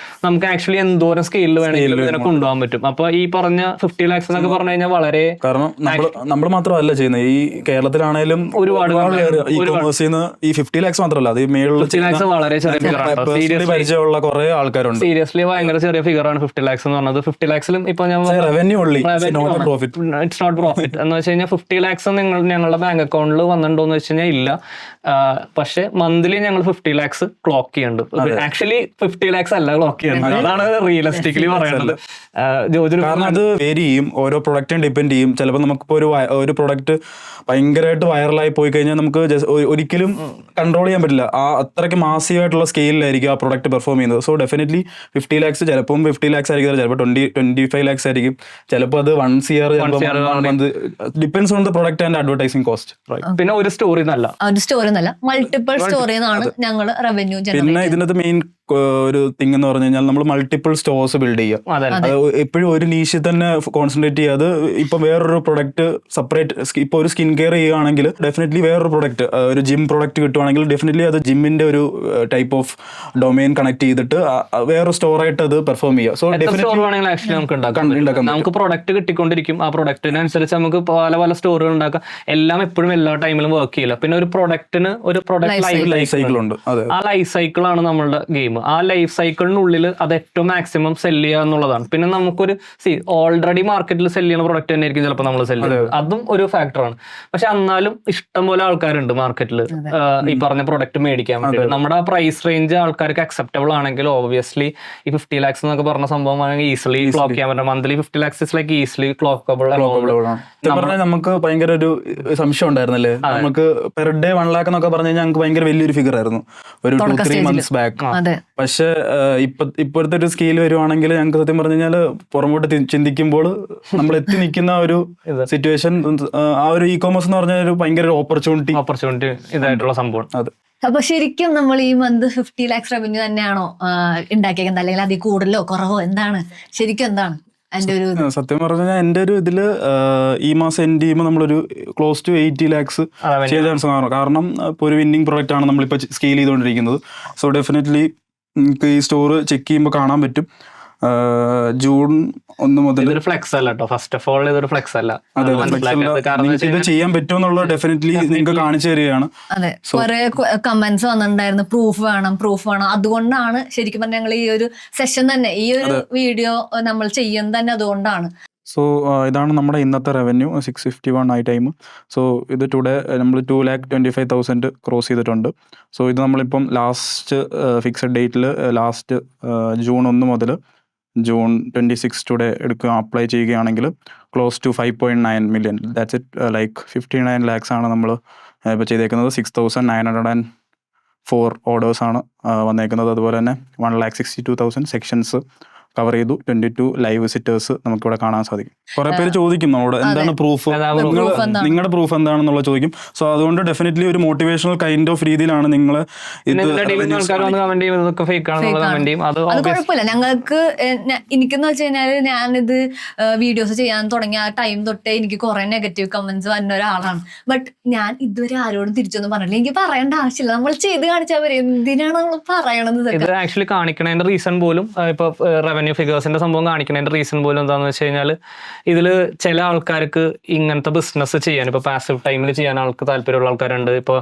നമുക്ക് ആക്ച്വലി എന്തോരം സ്കെയിലിൽ വേണമെങ്കിലും ഇതിനെ കൊണ്ടുപോകാൻ പറ്റും. അപ്പൊ ഈ പറഞ്ഞ 50 lakhs എന്നൊക്കെ പറഞ്ഞു കഴിഞ്ഞാൽ വളരെ, കാരണം നമ്മൾ മാത്രമല്ല ചെയ്യുന്നത്, ഈ കേരളത്തിലാണേലും ഒരുപാട് ഈ 50 lakhs മാത്രമല്ല, അത് 50 lakhs വളരെ പരിചയമുള്ള കുറെ ആൾക്കാരുണ്ട്. സീരിയസ്ലി ഭയങ്കര ചെറിയ ഫിഗർ ആണ് 50 lakhs എന്ന് പറഞ്ഞത്. 50 lakhsലും ഇപ്പൊ ഇറ്റ്സ് നോട്ട് പ്രോഫിറ്റ് എന്ന് വെച്ച് കഴിഞ്ഞാൽ 50 lakhs ഞങ്ങളുടെ ബാങ്ക് അക്കൗണ്ടിൽ വന്നിട്ടുണ്ടോന്ന് വെച്ച് കഴിഞ്ഞാൽ ഇല്ല. പക്ഷെ മന്ത്ലി ഞങ്ങൾ 50 lakhs ക്ലോക്ക് ചെയ്യുന്നുണ്ട്. ആക്ച്വലി 50 lakhs അല്ല ക്ലോക്ക് ചെയ്യുന്നത്, അതാണ് റിയലിസ്റ്റിക്കലി പറയുന്നത്. കാരണം അത് വേരി ചെയ്യും, ഓരോ പ്രൊഡക്റ്റും ഡിപ്പെൻഡ് ചെയ്യും. ചിലപ്പോൾ നമുക്കിപ്പോ ഒരു പ്രൊഡക്റ്റ് ഭയങ്കരമായിട്ട് വൈറലായി പോയി കഴിഞ്ഞാൽ നമുക്ക് ഒരിക്കലും കൺട്രോൾ ചെയ്യാൻ പറ്റില്ല. ആ അത്രയ്ക്ക് മാസീവായിട്ടുള്ള സ്കെയിലായിരിക്കും ആ പ്രൊഡക്റ്റ് പെർഫോം ചെയ്യുന്നത്. സോ ഡെഫിനറ്റ്ലി 50 lakhs ചിലപ്പോൾ 50 lakhs ആയിരിക്കും, ചിലപ്പോൾ 25 lakhs ആയിരിക്കും, ചിലപ്പോൾ അത് 1 year, depends on the product and advertising cost. പിന്നെ ഒരു സ്റ്റോറി നല്ല മൾട്ടിപ്പിൾ സ്റ്റോറിന്നാണ് ഞങ്ങൾ റവന്യൂ. പിന്നെ ഇതിനകത്ത് മെയിൻ ഒരു തിങ് എന്ന് പറഞ്ഞു കഴിഞ്ഞാൽ നമ്മൾ മൾട്ടിപ്പിൾ സ്റ്റോഴ്സ് ബിൽഡ് ചെയ്യുക. എപ്പോഴും ഒരു നീഷിൽ തന്നെ കോൺസെൻട്രേറ്റ് ചെയ്യാതെ ഇപ്പൊ വേറൊരു പ്രൊഡക്റ്റ് സെപ്പറേറ്റ്, ഇപ്പൊ ഒരു സ്കിൻ കെയർ ചെയ്യുകയാണെങ്കിൽ ഡെഫിനറ്റ്ലി വേറൊരു പ്രൊഡക്റ്റ്, ഒരു ജിം പ്രൊഡക്റ്റ് കിട്ടുവാണെങ്കിൽ ഡെഫിനറ്റ്ലി അത് ജിമ്മിന്റെ ഒരു ടൈപ്പ് ഓഫ് ഡൊമൈൻ കണക്ട് ചെയ്തിട്ട് വേറെ സ്റ്റോറായിട്ട് അത് പെർഫോം ചെയ്യുക. സോ നമുക്ക് പ്രൊഡക്റ്റ് കിട്ടിക്കൊണ്ടിരിക്കും, ആ പ്രൊഡക്റ്റിനനുസരിച്ച് നമുക്ക് പല സ്റ്റോറുകൾ ഉണ്ടാക്കാം. എല്ലാം എപ്പോഴും എല്ലാ ടൈമിലും വർക്ക് ചെയ്യില്ല. പിന്നെ ഒരു പ്രൊഡക്റ്റിന് ഒരു പ്രൊഡക്റ്റ് ലൈഫ് സൈക്കിൾ ഉണ്ട്. ആ ലൈഫ് സൈക്കിളാണ് നമ്മളുടെ ഗെയിം. ആ ലൈഫ് സൈക്കിളിനുള്ളിൽ അത് ഏറ്റവും മാക്സിമം സെല് ചെയ്യുക എന്നുള്ളതാണ്. പിന്നെ നമുക്കൊരു ഓൾറെഡി മാർക്കറ്റിൽ സെല് ചെയ്യുന്ന പ്രൊഡക്റ്റ് തന്നെ ആയിരിക്കും ചിലപ്പോൾ നമ്മൾ സെല് ചെയ്യുന്നത്, അതും ഒരു ഫാക്ടറാണ്. പക്ഷെ എന്നാലും ഇഷ്ടംപോലെ ആൾക്കാരുണ്ട് മാർക്കറ്റിൽ ഈ പറഞ്ഞ പ്രൊഡക്റ്റ് മേടിക്കാൻ വേണ്ടി. നമ്മുടെ പ്രൈസ് റേഞ്ച് ആൾക്കാർക്ക് അക്സെപ്റ്റബിൾ ആണെങ്കിൽ ഓബ്വിയസ്ലി ഈ 50 lakhs എന്നൊക്കെ പറഞ്ഞ സംഭവം ഈസിലി ക്ലോക്ക് ചെയ്യാൻ പറ്റും. Monthly 50 lakhs is like easily clockable. നമുക്ക് ഭയങ്കര ഒരു സംശയം ഉണ്ടായിരുന്നല്ലേ, നമുക്ക് പെർ ഡേ 1 lakh എന്നൊക്കെ പറഞ്ഞു കഴിഞ്ഞാൽ ഞങ്ങൾക്ക് ഭയങ്കര വലിയൊരു ഫിഗർ ആയിരുന്നു ഒരു 2-3 months ബാക്ക്. പക്ഷെ ഇപ്പോഴത്തെ ഒരു സ്കെയിൽ വരുവാണെങ്കിൽ ഞങ്ങൾക്ക് സത്യം പറഞ്ഞു കഴിഞ്ഞാൽ പുറമോട്ട് ചിന്തിക്കുമ്പോൾ നമ്മൾ എത്തി നിൽക്കുന്ന ഒരു സിറ്റുവേഷൻ, ആ ഒരു ഇ-കോമേഴ്സ് എന്ന് പറഞ്ഞ ഒരു ഭയങ്കര ഓപ്പർച്യൂണിറ്റി ഇതായിട്ടുള്ള സംഭവം. അതെ. അപ്പൊ ശരിക്കും നമ്മൾ ഈ മന്ത് 50 lakhs റവന്യൂ തന്നെയാണോ ഉണ്ടാക്കിയേക്കുന്നത്, അല്ലെങ്കിൽ അതിൽ കൂടുതലോ കുറവോ എന്താണ് ശരിക്കും, എന്താണ് അതിന്റെ ഒരു? സത്യം പറഞ്ഞാൽ എന്റെ ഒരു ഇതില് ഈ മാസം എൻഡ് ചെയ്യുമ്പോൾ നമ്മളൊരു ക്ലോസ് ടു 80 lakhs ചെയ്യാൻ ചാൻസ് കാണും. കാരണം ഇപ്പോൾ ഒരു വിന്നിംഗ് പ്രൊഡക്റ്റ് ആണ് നമ്മളിപ്പോൾ സ്കെയിൽ ചെയ്തുകൊണ്ടിരിക്കുന്നത്. സോ ഡെഫിനറ്റ്ലി നിങ്ങൾക്ക് ഈ സ്റ്റോർ ചെക്ക് ചെയ്യുമ്പോൾ കാണാൻ പറ്റും ജൂൺ 1 മുതൽ. ഫ്ലെക്സ് അല്ല കേട്ടോ, ഫസ്റ്റ് ഓഫ് ഓൾ ഇതൊരു ഫ്ലെക്സ് അല്ല. ഇത് ചെയ്യാൻ പറ്റുമെന്നുള്ള ഡെഫിനറ്റ്ലി നിങ്ങൾക്ക് കാണിച്ചു തരികയാണ്. അതെ, കുറെ കമന്റ്സ് വന്നിട്ടുണ്ടായിരുന്നു, പ്രൂഫ് വേണം. അതുകൊണ്ടാണ് ശരിക്കും പറഞ്ഞാൽ ഞങ്ങൾ ഈ ഒരു സെഷൻ തന്നെ, ഈ ഒരു വീഡിയോ നമ്മൾ ചെയ്യുന്നത് തന്നെ അതുകൊണ്ടാണ്. സോ ഇതാണ് നമ്മുടെ ഇന്നത്തെ റവന്യൂ, 651 ആയി ടൈം. സോ ഇത് ടുഡേ നമ്മൾ 2,25,000 ക്രോസ് ചെയ്തിട്ടുണ്ട്. സോ ഇത് നമ്മളിപ്പം ലാസ്റ്റ് ഫിക്സഡ് ഡേറ്റിൽ ലാസ്റ്റ് ജൂൺ 1 മുതൽ ജൂൺ 26 ടുഡേ അപ്ലൈ ചെയ്യുകയാണെങ്കിൽ close to 5.9 million. That's it. Like 59 lakhs ആണ് നമ്മൾ ഇപ്പോൾ ചെയ്തേക്കുന്നത്. 6,904 ഓർഡേഴ്സാണ് വന്നേക്കുന്നത്. അതുപോലെ തന്നെ 1,62,000 സെക്ഷൻസ് കവർ ചെയ്തു. 22 ലൈവ് വിസിറ്റേഴ്സ് നമുക്കിവിടെ കാണാൻ സാധിക്കും. കുറെ പേര് ചോദിക്കും നമ്മളോട് എന്താണ് പ്രൂഫ്, നിങ്ങളുടെ പ്രൂഫ് എന്താണെന്നുള്ള ചോദിക്കും. സോ അതുകൊണ്ട് ഡെഫിനറ്റ്ലി ഒരു മോട്ടിവേഷണൽ കൈൻഡ് ഓഫ് രീതിയിലാണ് നിങ്ങൾ ഇത്. അത് കുഴപ്പമില്ല, ഞങ്ങൾക്ക് എനിക്കെന്ന് വെച്ച് കഴിഞ്ഞാൽ ഞാനിത് വീഡിയോസ് ചെയ്യാൻ തുടങ്ങിയ ആ ടൈം തൊട്ടേ എനിക്ക് കുറെ നെഗറ്റീവ് കമന്റ്സ് വന്ന ഒരാളാണ്. ബട്ട് ഞാൻ ഇതുവരെ ആരോടും തിരിച്ചൊന്നും പറഞ്ഞില്ല. എനിക്ക് പറയേണ്ട ആവശ്യമില്ല, നമ്മൾ ചെയ്ത് കാണിച്ചാൽ വരെ എന്തിനാണ് നമ്മൾ പറയണത്? ഇത് ആക്ച്വലി കാണിക്കണതിന്റെ റീസൺ പോലും ഇപ്പൊ റവന്യൂ ഫിഗേഴ്സിന്റെ സംഭവം കാണിക്കുന്നതിന്റെ റീസൺ പോലും എന്താണെന്ന് വെച്ച് കഴിഞ്ഞാൽ ഇതിൽ ചില ആൾക്കാർക്ക് ഇങ്ങനത്തെ ബിസിനസ് ചെയ്യാൻ, ഇപ്പൊ പാസീവ് ടൈമിൽ ചെയ്യാൻ ആൾക്ക് താല്പര്യമുള്ള ആൾക്കാരുണ്ട്. ഇപ്പൊ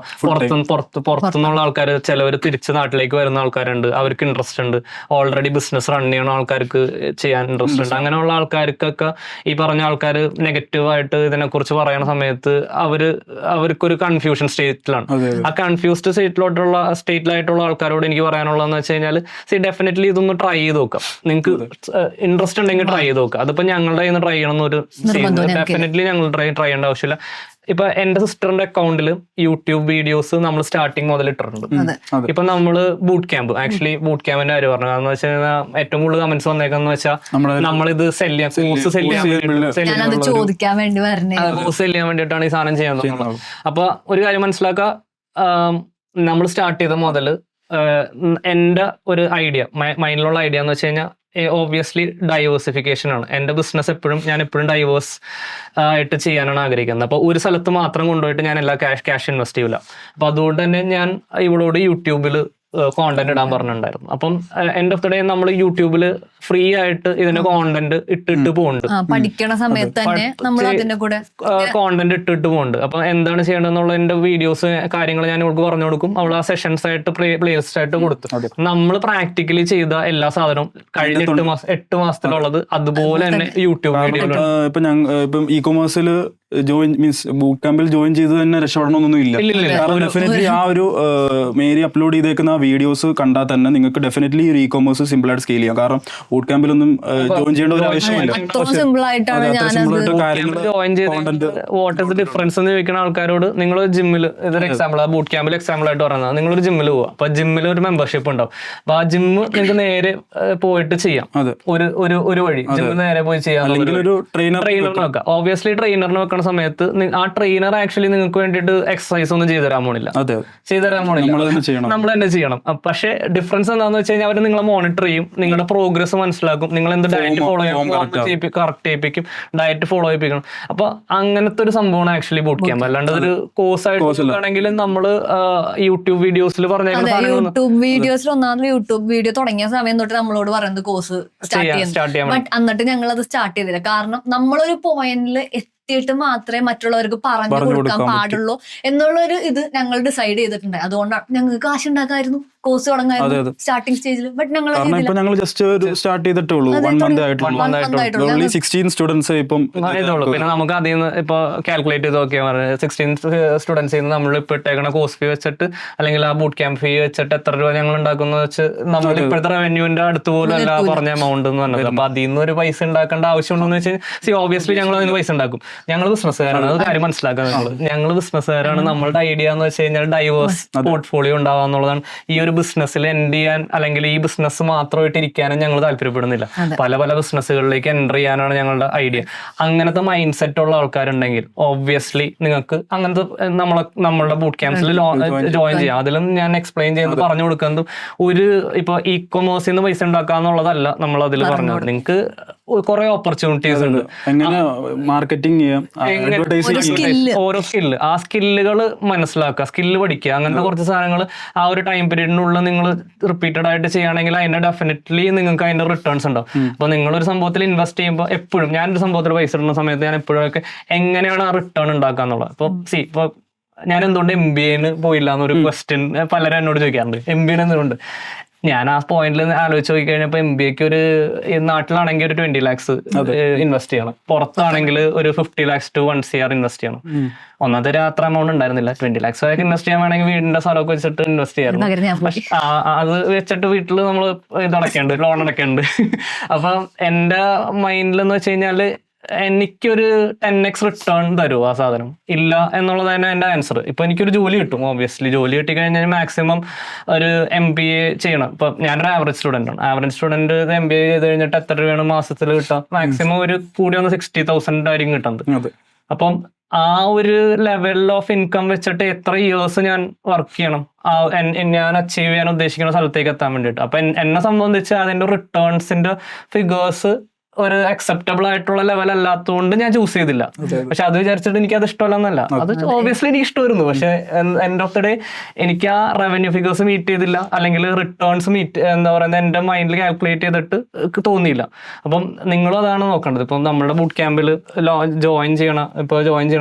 പുറത്തുനിന്നുള്ള ആൾക്കാർ, ചിലവർ തിരിച്ച് നാട്ടിലേക്ക് വരുന്ന ആൾക്കാരുണ്ട്, അവർക്ക് ഇൻട്രസ്റ്റ് ഉണ്ട്. ഓൾറെഡി ബിസിനസ് റൺ ചെയ്യണ ആൾക്കാർക്ക് ചെയ്യാൻ ഇൻട്രസ്റ്റ് ഉണ്ട്. അങ്ങനെയുള്ള ആൾക്കാർക്കൊക്കെ ഈ പറഞ്ഞ ആൾക്കാർ നെഗറ്റീവായിട്ട് ഇതിനെക്കുറിച്ച് പറയുന്ന സമയത്ത് അവർക്കൊരു കൺഫ്യൂഷൻ സ്റ്റേറ്റിലാണ്. ആ കൺഫ്യൂസ്ഡ് സ്റ്റേറ്റിലായിട്ടുള്ള ആൾക്കാരോട് എനിക്ക് പറയാനുള്ളതെന്ന് വെച്ച് കഴിഞ്ഞാൽ ഡെഫിനറ്റ്ലി ഇതൊന്ന് ട്രൈ ചെയ്ത് നോക്കാം. നിങ്ങൾക്ക് ഇൻട്രസ്റ്റ് ഉണ്ടെങ്കിൽ ട്രൈ ചെയ്ത് നോക്കുക. അതിപ്പോ ഞങ്ങളുടെ കയ്യിൽ നിന്ന് ട്രൈ ചെയ്യണമെന്നൊരു ഡെഫിനറ്റ്ലി ഞങ്ങൾ ട്രൈ ചെയ്യേണ്ട ആവശ്യമില്ല. ഇപ്പൊ എന്റെ സിസ്റ്ററിന്റെ അക്കൗണ്ടിൽ യൂട്യൂബ് വീഡിയോസ് നമ്മൾ സ്റ്റാർട്ടിങ് മുതൽ ഇട്ടിട്ടുണ്ട്. ഇപ്പൊ നമ്മള് ബൂട്ട് ക്യാമ്പ്, ആക്ച്വലി ബൂട്ട് ക്യാമ്പിന്റെ കാര്യം പറഞ്ഞു. കാരണം വെച്ച് കഴിഞ്ഞാൽ ഏറ്റവും കൂടുതൽ കമന്റ്സ് വന്നേക്കാന്ന് വെച്ചാൽ നമ്മളിത് സെല് ചെയ്യാൻ വേണ്ടിയിട്ടാണ് ഈ സാധനം ചെയ്യാൻ തോന്നുന്നത്. അപ്പൊ ഒരു കാര്യം മനസ്സിലാക്കുക, നമ്മൾ സ്റ്റാർട്ട് ചെയ്ത മുതൽ എൻ്റെ ഒരു ഐഡിയ, മൈൻഡിലുള്ള ഐഡിയ എന്ന് വെച്ച് കഴിഞ്ഞാൽ ഓബ്വിയസ്ലി ഡൈവേഴ്സിഫിക്കേഷൻ ആണ്. എൻ്റെ ബിസിനസ് ഞാൻ എപ്പോഴും ഡൈവേഴ്സ് ആയിട്ട് ചെയ്യാനാണ് ആഗ്രഹിക്കുന്നത്. അപ്പോൾ ഒരു സ്ഥലത്ത് മാത്രം കൊണ്ടുപോയിട്ട് ഞാൻ എല്ലാ ക്യാഷ് ഇൻവെസ്റ്റ് ചെയ്യില്ല. അപ്പോൾ അതുകൊണ്ട് തന്നെ ഞാൻ ഇവളോട് യൂട്യൂബിൽ കോണ്ടന്റ് ഇടാൻ പറഞ്ഞിട്ടുണ്ടായിരുന്നു. അപ്പം എൻഡ് ഓഫ് ദി ഡേ നമ്മൾ യൂട്യൂബിൽ ഫ്രീ ആയിട്ട് ഇതിന്റെ കോണ്ടന്റ് ഇട്ടിട്ട് പോകുന്നുണ്ട്, പഠിക്കണ സമയത്ത് തന്നെ നമ്മൾ അതിന്റെ കൂടെ കോണ്ടന്റ് ഇട്ടിട്ട് പോകുന്നുണ്ട്. അപ്പൊ എന്താണ് ചെയ്യേണ്ടതെന്നുള്ളതിന്റെ വീഡിയോസ് കാര്യങ്ങൾ ഞാൻ അവൾക്ക് പറഞ്ഞു കൊടുക്കും. അവൾ ആ സെഷൻസ് ആയിട്ട് പ്ലേലിസ്റ്റ് ആയിട്ട് കൊടുത്തു. നമ്മൾ പ്രാക്ടിക്കലി ചെയ്ത എല്ലാ സാധനവും കഴിഞ്ഞ 8 മാസത്തിലുള്ളത് അതുപോലെ തന്നെ യൂട്യൂബ് വീഡിയോ. ഇപ്പം ഇ-കൊമേഴ്സിൽ ബൂട്ട് ക്യാമ്പിൽ ജോയിൻ ചെയ്ത് തന്നെ രക്ഷപ്പെടണമെന്നൊന്നും ഇല്ല. കാരണം ഡെഫിനറ്റ്ലി ആ ഒരു മേരി അപ്ലോഡ് ചെയ്തേക്കുന്ന വീഡിയോസ് കണ്ടാൽ തന്നെ നിങ്ങൾക്ക് ഡെഫിനറ്റ്ലി ഒരു ഇ-കൊമേഴ്സ് സിമ്പിൾ ആയിട്ട് സ്കെയിൽ ചെയ്യാം. കാരണം ബൂട്ട് ക്യാമ്പിലൊന്നും ജോയിൻ ചെയ്യേണ്ട ഒരു ആവശ്യമില്ല. വാട്ട് ഇസ് ദ ഡിഫറൻസ് എന്ന് ചോദിക്കുന്ന ആൾക്കാരോട് നിങ്ങൾ ജിമ്മിൽ, ഇതൊരു എക്സാമ്പിൾ, ബൂട്ട് ക്യാമ്പിൽ എക്സാമ്പിൾ ആയിട്ട് പറയുന്നത്, നിങ്ങളൊരു ജിമ്മിൽ പോവുക. അപ്പൊ ജിമ്മിൽ ഒരു മെമ്പർഷിപ്പ് ഉണ്ടാവും. അപ്പൊ ആ ജിമ്മ് നിങ്ങൾക്ക് നേരെ പോയിട്ട് ചെയ്യാം. ഒരു വഴി ജിമ്മിൽ നേരെ പോയി ചെയ്യാം. ട്രെയിനർ നോക്കാം. ഓബ്വിയസ്ലി ട്രെയിനറിന് വെക്കണ സമയത്ത് ആ ട്രെയിനർ ആക്ച്വലി നിങ്ങൾക്ക് വേണ്ടിയിട്ട് എക്സസൈസ് ഒന്നും ചെയ്തു തരാൻ പോണില്ല, നമ്മൾ തന്നെ ചെയ്യണം. പക്ഷേ ഡിഫറൻസ് എന്താണെന്ന് വെച്ച് കഴിഞ്ഞാൽ അവർ നിങ്ങളെ മോണിറ്റർ ചെയ്യും, നിങ്ങളുടെ പ്രോഗ്രസ് മനസ്സിലാക്കും, നിങ്ങൾ എന്ത് ഡയറ്റ് ഫോളോ ചെയ്യണം കറക്റ്റ് ചെയ്യിപ്പിക്കും, ഡയറ്റ് ഫോളോ ചെയ്യിപ്പിക്കണം. അപ്പൊ അങ്ങനത്തെ ഒരു സംഭവമാണ് ആക്ച്വലി ബൂട്ട് ക്യാമ്പ്. അല്ലാണ്ട് ഒരു കോഴ്സ് ആയിട്ട് ആണെങ്കിൽ നമ്മള് യൂട്യൂബ് വീഡിയോസിൽ യൂട്യൂബ് വീഡിയോസിൽ ഒന്നാമത് യൂട്യൂബ് വീഡിയോ തുടങ്ങിയ സമയം തൊട്ട് നമ്മളോട് പറയുന്നത് കോഴ്സ് സ്റ്റാർട്ട് ചെയ്യാൻ. ബട്ട് എന്നിട്ട് ഞങ്ങൾ അത് സ്റ്റാർട്ട് ചെയ്തില്ല. കാരണം നമ്മളൊരു പോയിന്റിൽ എത്തിയിട്ട് മാത്രമേ മറ്റുള്ളവർക്ക് പറഞ്ഞു പറഞ്ഞു കൊടുക്കാൻ കൊടുക്കാൻ പാടുള്ളൂ എന്നുള്ളൊരു ഇത് ഞങ്ങൾ ഡിസൈഡ് ചെയ്തിട്ടുണ്ട്. അതുകൊണ്ടാണ് ഞങ്ങൾക്ക് കാശ് ഉണ്ടാക്കായിരുന്നു, കോഴ്സ് തുടങ്ങായിരുന്നു സ്റ്റാർട്ടിംഗ് സ്റ്റേജിൽ. ബട്ട് ഞങ്ങൾ കാരണം ഇപ്പൊ ഞങ്ങൾ ജസ്റ്റ് ഒരു സ്റ്റാർട്ട് ചെയ്തിട്ടേ ഉള്ളൂ, 1 month ആയിട്ടുള്ളൂ. ഓൺലി 16 സ്റ്റുഡൻസ് ഇപ്പം ഇതുള്ളൂ. പിന്നെ നമുക്ക് അതിൽ നിന്ന് ഇപ്പൊ കാൽക്കുലേറ്റ് ചെയ്ത് നോക്കിയാൽ പറഞ്ഞത് 16 സ്റ്റുഡൻസിൽ നിന്ന് നമ്മൾ ഇപ്പൊ ഇട്ടേക്കണ കോഴ്സ് ഫീ വെച്ചിട്ട് അല്ലെങ്കിൽ ആ ബൂട്ട് ക്യാമ്പ് ഫീ വെച്ചിട്ട് എത്ര രൂപ ഞങ്ങൾ ഉണ്ടാക്കുന്നത് വെച്ച് നമ്മൾ ഇപ്പോഴത്തെ റവന്യൂവിന്റെ അടുത്ത് പോലും അല്ല പറഞ്ഞ എമൗണ്ട് എന്ന് പറഞ്ഞത്. അപ്പൊ അതിൽ നിന്ന് ഒരു പൈസ ഉണ്ടാക്കേണ്ട ആവശ്യമുണ്ടെന്ന് വെച്ചാൽ ഓബിയസ്ലി ഞങ്ങൾ അതിന് പൈസ ഉണ്ടാക്കും. ഞങ്ങൾ ബിസിനസ്സുകാരാണ്, അത് കാര്യം മനസ്സിലാക്കാൻ. ഞങ്ങൾ ബിസിനസ്സുകാരാണ്. നമ്മളുടെ ഐഡിയ എന്ന് വെച്ച് കഴിഞ്ഞാൽ ഡൈവേഴ്സ് പോർട്ട്ഫോളിയോ ഉണ്ടാവുക എന്നുള്ളതാണ്. ഈ ഒരു ബിസിനസ്സിൽ എൻഡ് ചെയ്യാൻ അല്ലെങ്കിൽ ഈ ബിസിനസ് മാത്രമായിട്ട് ഇരിക്കാനും ഞങ്ങൾ താല്പര്യപ്പെടുന്നില്ല. പല പല ബിസിനസ്സുകളിലേക്ക് എൻ്റർ ചെയ്യാനാണ് ഞങ്ങളുടെ ഐഡിയ. അങ്ങനത്തെ മൈൻഡ് സെറ്റ് ഉള്ള ആൾക്കാരുണ്ടെങ്കിൽ ഓബ്വിയസ്ലി നിങ്ങൾക്ക് അങ്ങനത്തെ നമ്മളുടെ ബൂട്ട് ക്യാമ്പ്സിൽ ജോയിൻ ചെയ്യാം. അതിലും ഞാൻ എക്സ്പ്ലെയിൻ ചെയ്യുന്നത് പറഞ്ഞു കൊടുക്കുന്നതും ഒരു ഇപ്പൊ ഇ കൊമേഴ്സിൽ നിന്ന് പൈസ ഉണ്ടാക്കുക എന്നുള്ളതല്ല നമ്മൾ അതിൽ പറഞ്ഞത്. നിങ്ങൾക്ക് കുറെ ഓപ്പർച്യൂണിറ്റീസ് ഉണ്ട്. എങ്ങനെ മാർക്കറ്റിംഗ് ചെയ്യാം, ഓരോ സ്കില്ല്, ആ സ്കില്ലുകൾ മനസ്സിലാക്കുക, സ്കില്ല് പഠിക്കുക. അങ്ങനത്തെ കുറച്ച് സാധനങ്ങൾ ആ ഒരു ടൈം പീരീഡിനുള്ളിൽ നിങ്ങൾ റിപ്പീറ്റഡ് ആയിട്ട് ചെയ്യുകയാണെങ്കിൽ അതിന്റെ ഡെഫിനറ്റ്ലി നിങ്ങൾക്ക് അതിന്റെ റിട്ടേൺസ് ഉണ്ടാവും. അപ്പൊ നിങ്ങളൊരു സംഭവത്തിൽ ഇൻവെസ്റ്റ് ചെയ്യുമ്പോൾ എപ്പോഴും ഞാനൊരു സംഭവത്തിൽ പൈസ ഇടുന്ന സമയത്ത് ഞാൻ എപ്പോഴൊക്കെ എങ്ങനെയാണ് ആ റിട്ടേൺ ഉണ്ടാക്കുക എന്നുള്ളത്. ഇപ്പൊ ഞാൻ എന്തുകൊണ്ട് MBA പോയില്ല എന്നൊരു ക്വസ്റ്റ്യൻ പലരും എന്നോട് ചോദിക്കാറുണ്ട്. MBA എന്തുകൊണ്ട്? ഞാൻ ആ പോയിന്റിൽ ആലോചിച്ച് നോക്കി കഴിഞ്ഞപ്പോൾ MBAക്ക് ഒരു നാട്ടിലാണെങ്കിൽ ഒരു 20 lakhs ഇൻവെസ്റ്റ് ചെയ്യണം, പുറത്താണെങ്കിൽ ഒരു 50 lakhs to 1 crore ഇൻവെസ്റ്റ് ചെയ്യണം. ഒന്നാമത്തെ അത്ര എമൗണ്ട് ഉണ്ടായിരുന്നില്ല. 20 lakhs വരെ ഇൻവെസ്റ്റ് ചെയ്യാൻ വേണമെങ്കിൽ വീടിന്റെ സ്ഥലമൊക്കെ വെച്ചിട്ട് ഇൻവെസ്റ്റ് ചെയ്യാറുണ്ട്. പക്ഷെ അത് വെച്ചിട്ട് വീട്ടിൽ നമ്മൾ ഇതടക്കുന്നുണ്ട്, ലോൺ അടക്കുന്നുണ്ട്. അപ്പം എന്റെ മൈൻഡിൽ എന്ന് വെച്ച് കഴിഞ്ഞാല് എനിക്കൊരു 10x റിട്ടേൺ തരുമോ ആ സാധനം? ഇല്ല എന്നുള്ളത് തന്നെ എൻ്റെ ആൻസർ. ഇപ്പൊ എനിക്കൊരു ജോലി കിട്ടും, ഓബിയസ്ലി ജോലി കിട്ടിക്കഴിഞ്ഞാൽ മാക്സിമം ഒരു MBA ചെയ്യണം. ഇപ്പൊ ഞാനൊരു ആവറേജ് സ്റ്റുഡൻ്റ് ആണ്. ആവറേജ് സ്റ്റുഡൻറ്റ് MBA ചെയ്ത് കഴിഞ്ഞിട്ട് എത്ര രൂപയാണ് മാസത്തിൽ കിട്ടുക? മാക്സിമം ഒരു കൂടി വന്ന് 60,000 ആയിരിക്കും കിട്ടുന്നത്. അപ്പം ആ ഒരു ലെവൽ ഓഫ് ഇൻകം വെച്ചിട്ട് എത്ര ഇയേഴ്സ് ഞാൻ വർക്ക് ചെയ്യണം ഞാൻ അച്ചീവ് ചെയ്യാൻ ഉദ്ദേശിക്കുന്ന സ്ഥലത്തേക്ക് എത്താൻ വേണ്ടിയിട്ട്? അപ്പൊ എന്നെ സംബന്ധിച്ച് അതിന്റെ റിട്ടേൺസിന്റെ ഫിഗേഴ്സ് ഒരു അക്സെപ്റ്റബിൾ ആയിട്ടുള്ള ലെവൽ അല്ലാത്തതുകൊണ്ട് ഞാൻ ചൂസ് ചെയ്തില്ല. പക്ഷെ അത് വിചാരിച്ചിട്ട് എനിക്ക് അത് ഇഷ്ടമല്ലെന്നല്ല, അത് ഓബിയസ്ലി എനിക്ക് ഇഷ്ടമായിരുന്നു. പക്ഷെ എൻഡ് ഓഫ് ദ ഡേ എനിക്ക് ആ റവന്യൂ ഫിഗേഴ്സ് മീറ്റ് ചെയ്തില്ല, അല്ലെങ്കിൽ റിട്ടേൺസ് എന്താ പറയുന്നത് എന്റെ മൈൻഡിൽ കാൽക്കുലേറ്റ് ചെയ്തിട്ട് തോന്നിയില്ല. അപ്പം നിങ്ങളും അതാണ് നോക്കേണ്ടത്. ഇപ്പം നമ്മുടെ ബൂട്ട് ക്യാമ്പിൽ ജോയിൻ ചെയ്യണം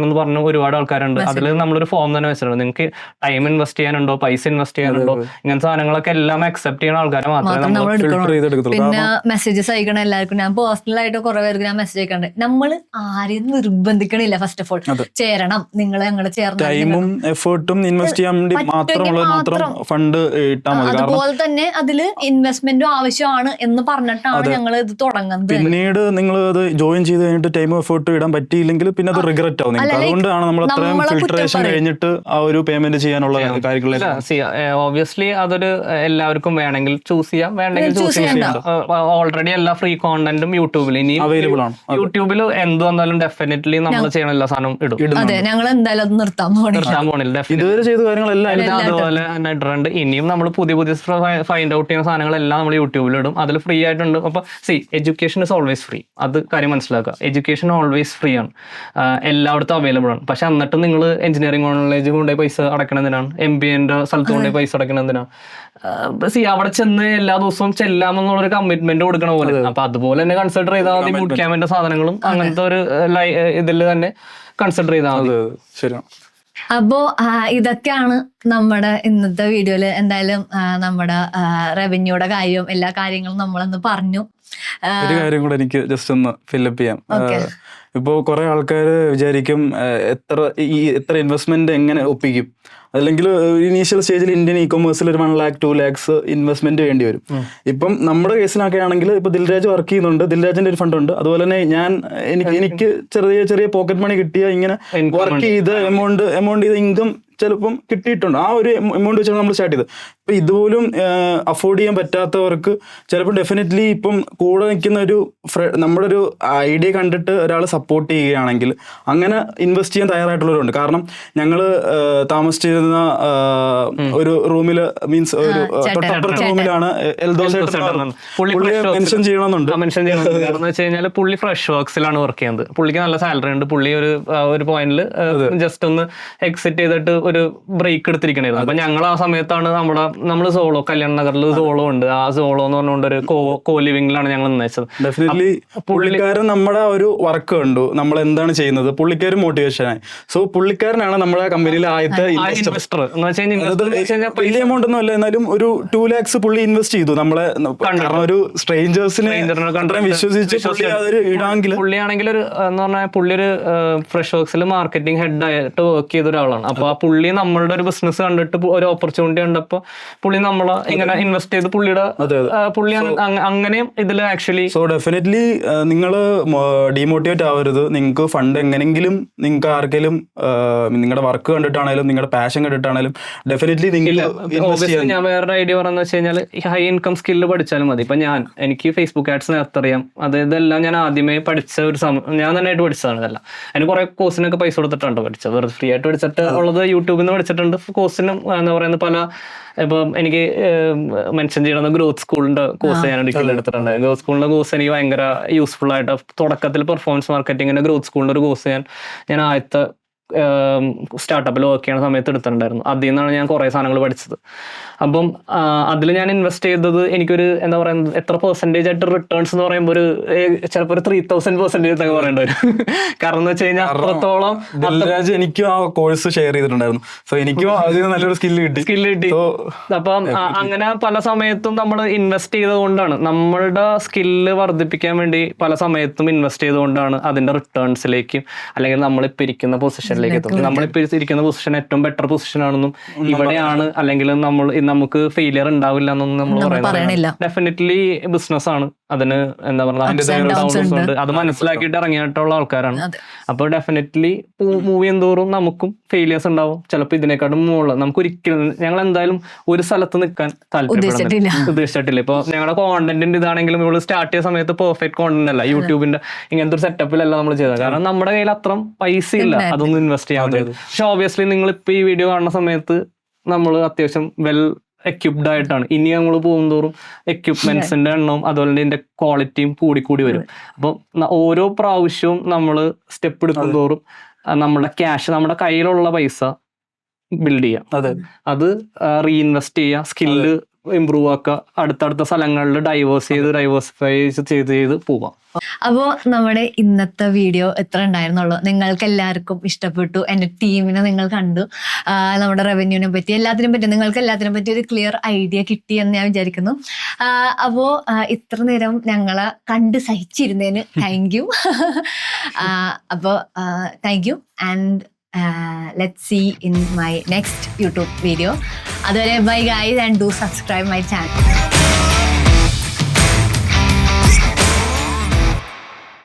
എന്ന് പറഞ്ഞ ഒരുപാട് ആൾക്കാരുണ്ട്. അതിൽ നമ്മളൊരു ഫോം തന്നെ വെച്ചിട്ടുണ്ട്. നിങ്ങൾക്ക് ടൈം ഇൻവെസ്റ്റ് ചെയ്യാനുണ്ടോ, പൈസ ഇൻവെസ്റ്റ് ചെയ്യാനുണ്ടോ, ഇങ്ങനത്തെ സാധനങ്ങളൊക്കെ എല്ലാം അക്സെപ്റ്റ് ചെയ്യുന്ന ആൾക്കാരെ മാത്രമേ. പിന്നെ മെസ്സേജസ് അയക്കണം എല്ലാവർക്കും. ഞാൻ പേഴ്സണലായിട്ട് കുറെ പേർക്ക് ഞാൻ മെസ്സേജ് അയക്കണ്ട്. നമ്മൾ ആരെയും നിർബന്ധിക്കണില്ല. ഫസ്റ്റ് ഓഫ് ഓൾ ചേരണം, നിങ്ങൾ ഞങ്ങൾ ചേർന്ന് ടൈമും എഫേർട്ടും ഇൻവെസ്റ്റ് ചെയ്യാൻ വേണ്ടി മാത്രം ഫണ്ട് ഇട്ടാൽ മതി. അതുപോലെ തന്നെ അതില് ഇൻവെസ്റ്റ്മെന്റും ആവശ്യമാണ് എന്ന് പറഞ്ഞിട്ടാണ് ഞങ്ങൾ ഇത് തുടങ്ങുന്നത്. പിന്നീട് നിങ്ങൾ അത് ജോയിൻ ചെയ്ത് കഴിഞ്ഞിട്ട് ടൈമും എഫേർട്ടും ഇടാൻ പറ്റിയില്ലെങ്കിൽ പിന്നെ അത് റിഗ്രറ്റ് ആവും. അതുകൊണ്ടാണ് നമ്മൾ അത്രയും ഫിൽട്രേഷൻ കഴിഞ്ഞിട്ട് ആ ഒരു പേയ്മെന്റ് ചെയ്യാനുള്ള കാര്യങ്ങൾ. ഓബിയസ്ലി അതൊരു എല്ലാവർക്കും വേണമെങ്കിൽ ചൂസ് ചെയ്യാം, വേണമെങ്കിൽ ചൂസ് ചെയ്യാം. ഓൾറെഡി എല്ലാ ഫ്രീ കോണ്ടന്റും യൂട്യൂബിൽ ഇനി അവൈലബിൾ ആണ്. യൂട്യൂബിൽ എന്ത് വന്നാലും ഡെഫിനറ്റ്ലി നമ്മൾ ചെയ്യണ എല്ലാ സാധനവും ഇടും. അതെ, ഞങ്ങൾ എന്തായാലും അത് നിർത്താൻ പോണില്ല. ഇതുവരെ ചെയ്ത കാര്യങ്ങളെല്ലാം അതുപോലെ തന്നെ ഇട്ടിട്ടുണ്ട്. ഇനിയും നമ്മൾ പുതിയ ഫൈൻഡ് ഔട്ട് ചെയ്യുന്ന സാധനങ്ങളെല്ലാം നമ്മൾ യൂട്യൂബിൽ ഇടും. അതിൽ ഫ്രീ ആയിട്ടുണ്ട്. അപ്പൊ എഡ്യൂക്കേഷൻ ഇസ് ഓൾവേസ് ഫ്രീ, അത് കാര്യം മനസ്സിലാക്കുക. എഡ്യൂക്കേഷൻ ഓൾവേസ് ഫ്രീ ആണ്, എല്ലായിടത്തും അവൈലബിൾ ആണ്. പക്ഷെ എന്നിട്ട് നിങ്ങൾ എഞ്ചിനീയറിംഗ് കോളേജ് കൊണ്ടുപോയി പൈസ അടക്കണതിനാണ്, MBA സ്ഥലത്ത് കൊണ്ടുപോയി പൈസ അടക്കണതിനാണ്. അവിടെ ചെന്ന് എല്ലാ ദിവസവും ചെല്ലാമെന്നുള്ളൊരു കമ്മിറ്റ്മെന്റ് കൊടുക്കണ പോലെ. അപ്പൊ അതുപോലെ തന്നെ കൺസിഡർ ചെയ്താൽ മതി ബൂട്ട് ക്യാമ്പിന്റെ സാധനങ്ങളും. അങ്ങനത്തെ ഒരു ഇതിൽ തന്നെ കൺസിഡർ ചെയ്താൽ മതി. ശരിയാണ്. അപ്പോ ഇതൊക്കെയാണ് നമ്മുടെ ഇന്നത്തെ വീഡിയോയില്. എന്തായാലും നമ്മുടെ റവന്യൂയുടെ കാര്യവും എല്ലാ കാര്യങ്ങളും നമ്മളൊന്ന് പറഞ്ഞു. ഒരു കാര്യം കൂടെ എനിക്ക് ജസ്റ്റ് ഒന്ന് ഫില്ലപ്പ് ചെയ്യാം. ഇപ്പോൾ കുറെ ആൾക്കാർ വിചാരിക്കും എത്ര ഇൻവെസ്റ്റ്മെന്റ് എങ്ങനെ ഒപ്പിക്കും, അല്ലെങ്കിൽ ഇനീഷ്യൽ സ്റ്റേജിൽ ഇന്ത്യൻ ഇ കൊമേഴ്സിൽ ഒരു 1 lakh 2 lakhs ഇൻവെസ്റ്റ്മെന്റ് വേണ്ടി വരും. ഇപ്പം നമ്മുടെ കേസിലൊക്കെ ആണെങ്കിൽ ഇപ്പൊ ദിൽരാജ് വർക്ക് ചെയ്യുന്നുണ്ട്, ദിൽരാജിന്റെ ഒരു ഫണ്ട് ഉണ്ട്. അതുപോലെ തന്നെ എനിക്ക് ചെറിയ പോക്കറ്റ് മണി കിട്ടിയ ഇങ്ങനെ വർക്ക് ചെയ്ത എമൗണ്ട് ചെയ്ത ഇൻകം ചിലപ്പം കിട്ടിയിട്ടുണ്ട്. ആ ഒരു എമൗണ്ട് വെച്ചാണ് നമ്മൾ സ്റ്റാർട്ട് ചെയ്തത്. ഇപ്പം ഇതുപോലും അഫോർഡ് ചെയ്യാൻ പറ്റാത്തവർക്ക് ചിലപ്പോൾ ഡെഫിനറ്റ്ലി ഇപ്പം കൂടെ നിൽക്കുന്ന നമ്മുടെ ഒരു ഐഡിയ കണ്ടിട്ട് ഒരാൾ സപ്പോർട്ട് ചെയ്യുകയാണെങ്കിൽ അങ്ങനെ ഇൻവെസ്റ്റ് ചെയ്യാൻ തയ്യാറായിട്ടുള്ളവരുണ്ട്. കാരണം ഞങ്ങൾ താമസിച്ചിരുന്ന ഒരു റൂമിൽ, മീൻസ് ഒരു തൊട്ടപ്പുറത്തെ റൂമിലാണ് മെൻഷൻ ചെയ്യണമെന്നുണ്ട്. കാരണം വെച്ച് കഴിഞ്ഞാൽ പുള്ളി ഫ്രഷ് വർക്സിലാണ് വർക്ക് ചെയ്യുന്നത്. പുള്ളിക്ക് നല്ല സാലറി ഉണ്ട്. പുള്ളി ഒരു പോയിന്റിൽ ജസ്റ്റ് ഒന്ന് എക്സിറ്റ് ചെയ്തിട്ട് ഒരു ബ്രേക്ക് എടുത്തിരിക്കണായിരുന്നു. അപ്പൊ ഞങ്ങൾ ആ സമയത്താണ് നമ്മുടെ നമ്മൾ സോളോ കല്യാൺ നഗറിൽ സോളോ ഉണ്ട്. ആ സോളോ എന്ന് പറഞ്ഞുകൊണ്ട് ഒരു കോ ലിവിംഗിലാണ് ഞങ്ങൾ നിർണ്ണയിച്ചത്. ഡെഫിനറ്റ്ലി പുള്ളിക്കാരൻ നമ്മുടെ ഒരു വർക്ക് കണ്ടു, നമ്മൾ എന്താണ് ചെയ്യുന്നത്, പുള്ളിക്കാരൻ മോട്ടിവേഷനായി. സോ പുള്ളിക്കാരനാണ് നമ്മുടെ കമ്പനിയിലെ ആദ്യത്തെ ഇൻവെസ്റ്റർ എന്ന് വെച്ചാൽ വലിയ എമൗണ്ട് ഒന്നും അല്ല, എന്നാലും ഒരു 2 lakhs പുള്ളി ഇൻവെസ്റ്റ് ചെയ്തു നമ്മളെ. കാരണം ഒരു സ്ട്രേഞ്ചേഴ്സിനെ വിശ്വസിച്ച് പുള്ളിയാണെങ്കിൽ ഒരു എന്ന് പറഞ്ഞാൽ പുള്ളി ഒരു ഫ്രഷ് വർക്സിൽ മാർക്കറ്റിംഗ് ഹെഡ് ആയിട്ട് വർക്ക് ചെയ്ത ഒരാളാണ്. അപ്പൊ ആ പുള്ളി നമ്മളുടെ ഒരു ബിസിനസ് കണ്ടിട്ട് ഒരു ഓപ്പർച്യൂണിറ്റി കണ്ടപ്പോ പുള്ളി നമ്മളെ ഇങ്ങനെ ഇൻവെസ്റ്റ് ചെയ്ത് പുള്ളി അങ്ങനെയും ഇതിൽ ആക്ച്വലി. സോ ഡെഫിനറ്റ്ലി നിങ്ങൾ ഡീമോട്ടിവേറ്റ് ആവരുത്. നിങ്ങൾക്ക് ഫണ്ട് എങ്ങനെങ്കിലും നിങ്ങൾക്ക് ആർക്കെങ്കിലും നിങ്ങളുടെ വർക്ക് കണ്ടിട്ടാണേലും നിങ്ങളുടെ പാഷൻ കണ്ടിട്ടാണേലും ഡെഫിനറ്റ്ലി ഞാൻ വേറൊരു ഐഡിയ പറയുന്നത് വെച്ച് കഴിഞ്ഞാൽ ഹൈ ഇൻകം സ്കില്ല് പഠിച്ചാലും മതി. ഇപ്പൊ എനിക്ക് ഫേസ്ബുക്ക് ആഡ്സ് നേരത്തെ അറിയാം. ഇതെല്ലാം ഞാൻ ആദ്യമേ പഠിച്ച ഞാൻ തന്നെ ആയിട്ട് പഠിച്ചതാണ്. ഇതെല്ലാം അതിന് കുറെ കോഴ്സിനൊക്കെ പൈസ കൊടുത്തിട്ടുണ്ട് പഠിച്ചത്. വെറുതെ ഫ്രീ ആയിട്ട് പഠിച്ചിട്ട് ഉള്ളത് യൂട്യൂബിൽ നിന്ന് പഠിച്ചിട്ടുണ്ട്. കോഴ്സിനും എന്താ പറയുന്നത് പല ഇപ്പം എനിക്ക് മെൻഷൻ ചെയ്യണമെന്ന് ഗ്രോത്ത് സ്കൂളിന്റെ കോഴ്സ് ഞാൻ ഒരിക്കലും എടുത്തിട്ടുണ്ട്. ഗ്രോത്ത് സ്കൂളിന്റെ കോഴ്സ് എനിക്ക് ഭയങ്കര യൂസ്ഫുൾ ആയിട്ട് തുടക്കത്തിൽ പെർഫോമൻസ് മാർക്കറ്റിങ്ങിന്റെ ഗ്രോത്ത് സ്കൂളിന്റെ ഒരു കോഴ്സ് ഞാൻ ആദ്യത്തെ സ്റ്റാർട്ടപ്പിൽ വർക്ക് ചെയ്യുന്ന സമയത്ത് എടുത്തിട്ടുണ്ടായിരുന്നു. അതിൽ നിന്നാണ് ഞാൻ കുറേ സാധനങ്ങൾ പഠിച്ചത്. അപ്പം അതിൽ ഞാൻ ഇൻവെസ്റ്റ് ചെയ്തത് എനിക്കൊരു എന്താ പറയുന്നത് എത്ര പെർസെൻറ്റേജ് ആയിട്ട് റിട്ടേൺസ് എന്ന് പറയുമ്പോൾ ഒരു ചിലപ്പോൾ ഒരു 3000% എന്നൊക്കെ പറയേണ്ടി വരും. കാരണം എന്ന് വെച്ച് കഴിഞ്ഞാൽ അത്രത്തോളം എനിക്കും ആ കോഴ്സ് ഷെയർ ചെയ്തിട്ടുണ്ടായിരുന്നു. സോ എനിക്കും അതിന് നല്ലൊരു സ്കില്ല് കിട്ടി. അപ്പം അങ്ങനെ പല സമയത്തും നമ്മൾ ഇൻവെസ്റ്റ് ചെയ്തുകൊണ്ടാണ് നമ്മളുടെ സ്കില്ല് വർദ്ധിപ്പിക്കാൻ വേണ്ടി പല സമയത്തും ഇൻവെസ്റ്റ് ചെയ്തുകൊണ്ടാണ് അതിന്റെ റിട്ടേൺസിലേക്കും അല്ലെങ്കിൽ നമ്മളിപ്പോൾ ഇരിക്കുന്ന പൊസിഷനിലേക്ക് എത്തും. നമ്മളിപ്പോൾ ഇരിക്കുന്ന പൊസിഷൻ ഏറ്റവും ബെറ്റർ പൊസിഷൻ ആണെന്നും ഇവിടെയാണ് അല്ലെങ്കിൽ നമുക്ക് ഫെയിലിയർ ഉണ്ടാവില്ല എന്നൊന്നും നമ്മൾ പറയുന്നില്ല. ഡെഫിനറ്റ്ലി ബിസിനസ് ആണ്, അതിന് എന്താ പറയുക അത് മനസ്സിലാക്കിയിട്ട് ഇറങ്ങിയിട്ടുള്ള ആൾക്കാരാണ്. അപ്പോൾ ഡെഫിനറ്റ്ലി മൂവ് ചെയ്യുന്തോറും നമുക്കും ഫെയിലിയേഴ്സ് ഉണ്ടാവും. ചിലപ്പോൾ ഇതിനെക്കാട്ടും മുകളിൽ നമുക്ക് ഒരിക്കലും ഞങ്ങൾ എന്തായാലും ഒരു സ്ഥലത്ത് നിൽക്കാൻ ഉദ്ദേശിച്ചിട്ടില്ല. ഇപ്പോൾ ഞങ്ങളുടെ കോണ്ടന്റിന്റെ ഇതാണെങ്കിലും നമ്മൾ സ്റ്റാർട്ട് ചെയ്ത സമയത്ത് പെർഫെക്റ്റ് കോണ്ടന്റ് അല്ല, യൂട്യൂബിന്റെ ഇങ്ങനത്തെ ഒരു സെറ്റപ്പിലല്ല നമ്മൾ ചെയ്തത്. കാരണം നമ്മുടെ കയ്യിൽ അത്ര പൈസ ഇല്ല അതൊന്നും ഇൻവെസ്റ്റ് ചെയ്യാൻ പറ്റും. പക്ഷെ ഓബിയസ്ലി നിങ്ങൾ ഇപ്പോൾ ഈ വീഡിയോ കാണുന്ന സമയത്ത് നമ്മൾ അത്യാവശ്യം വെൽ എക്യുപ്ഡ് ആയിട്ടാണ്. ഇനി നമ്മൾ പോകുന്തോറും എക്യുപ്മെന്റ്സിന്റെ എണ്ണവും അതുപോലെ തന്നെ ഇതിന്റെ ക്വാളിറ്റിയും കൂടി വരും. അപ്പം ഓരോ പ്രാവശ്യവും നമ്മൾ സ്റ്റെപ്പ് എടുക്കും തോറും നമ്മുടെ ക്യാഷ്, നമ്മുടെ കയ്യിലുള്ള പൈസ ബിൽഡ് ചെയ്യാം, അത് റീഇൻവെസ്റ്റ് ചെയ്യുക, സ്കില്ല് ഇമ്പ്രൂവ് ആക്കുക, അടുത്തടുത്ത സ്ഥലങ്ങളിൽ ഡൈവേഴ്സിഫൈ ചെയ്ത് പോവാം. അപ്പോൾ നമ്മുടെ ഇന്നത്തെ വീഡിയോ എത്ര ഉണ്ടായിരുന്നുള്ളൂ? നിങ്ങൾക്ക് എല്ലാവർക്കും ഇഷ്ടപ്പെട്ടു, എൻ്റെ ടീമിനെ നിങ്ങൾ കണ്ടു, നമ്മുടെ റവന്യൂവിനെ പറ്റി നിങ്ങൾക്ക് എല്ലാത്തിനും പറ്റി ഒരു ക്ലിയർ ഐഡിയ കിട്ടി എന്ന് ഞാൻ വിചാരിക്കുന്നു. അപ്പോൾ ഇത്ര നേരം ഞങ്ങളെ കണ്ട് സഹിച്ചിരുന്നതിന് താങ്ക് യു. അപ്പോൾ thank you and let's see in my next YouTube video. Otherwise, bye guys, and do subscribe my channel.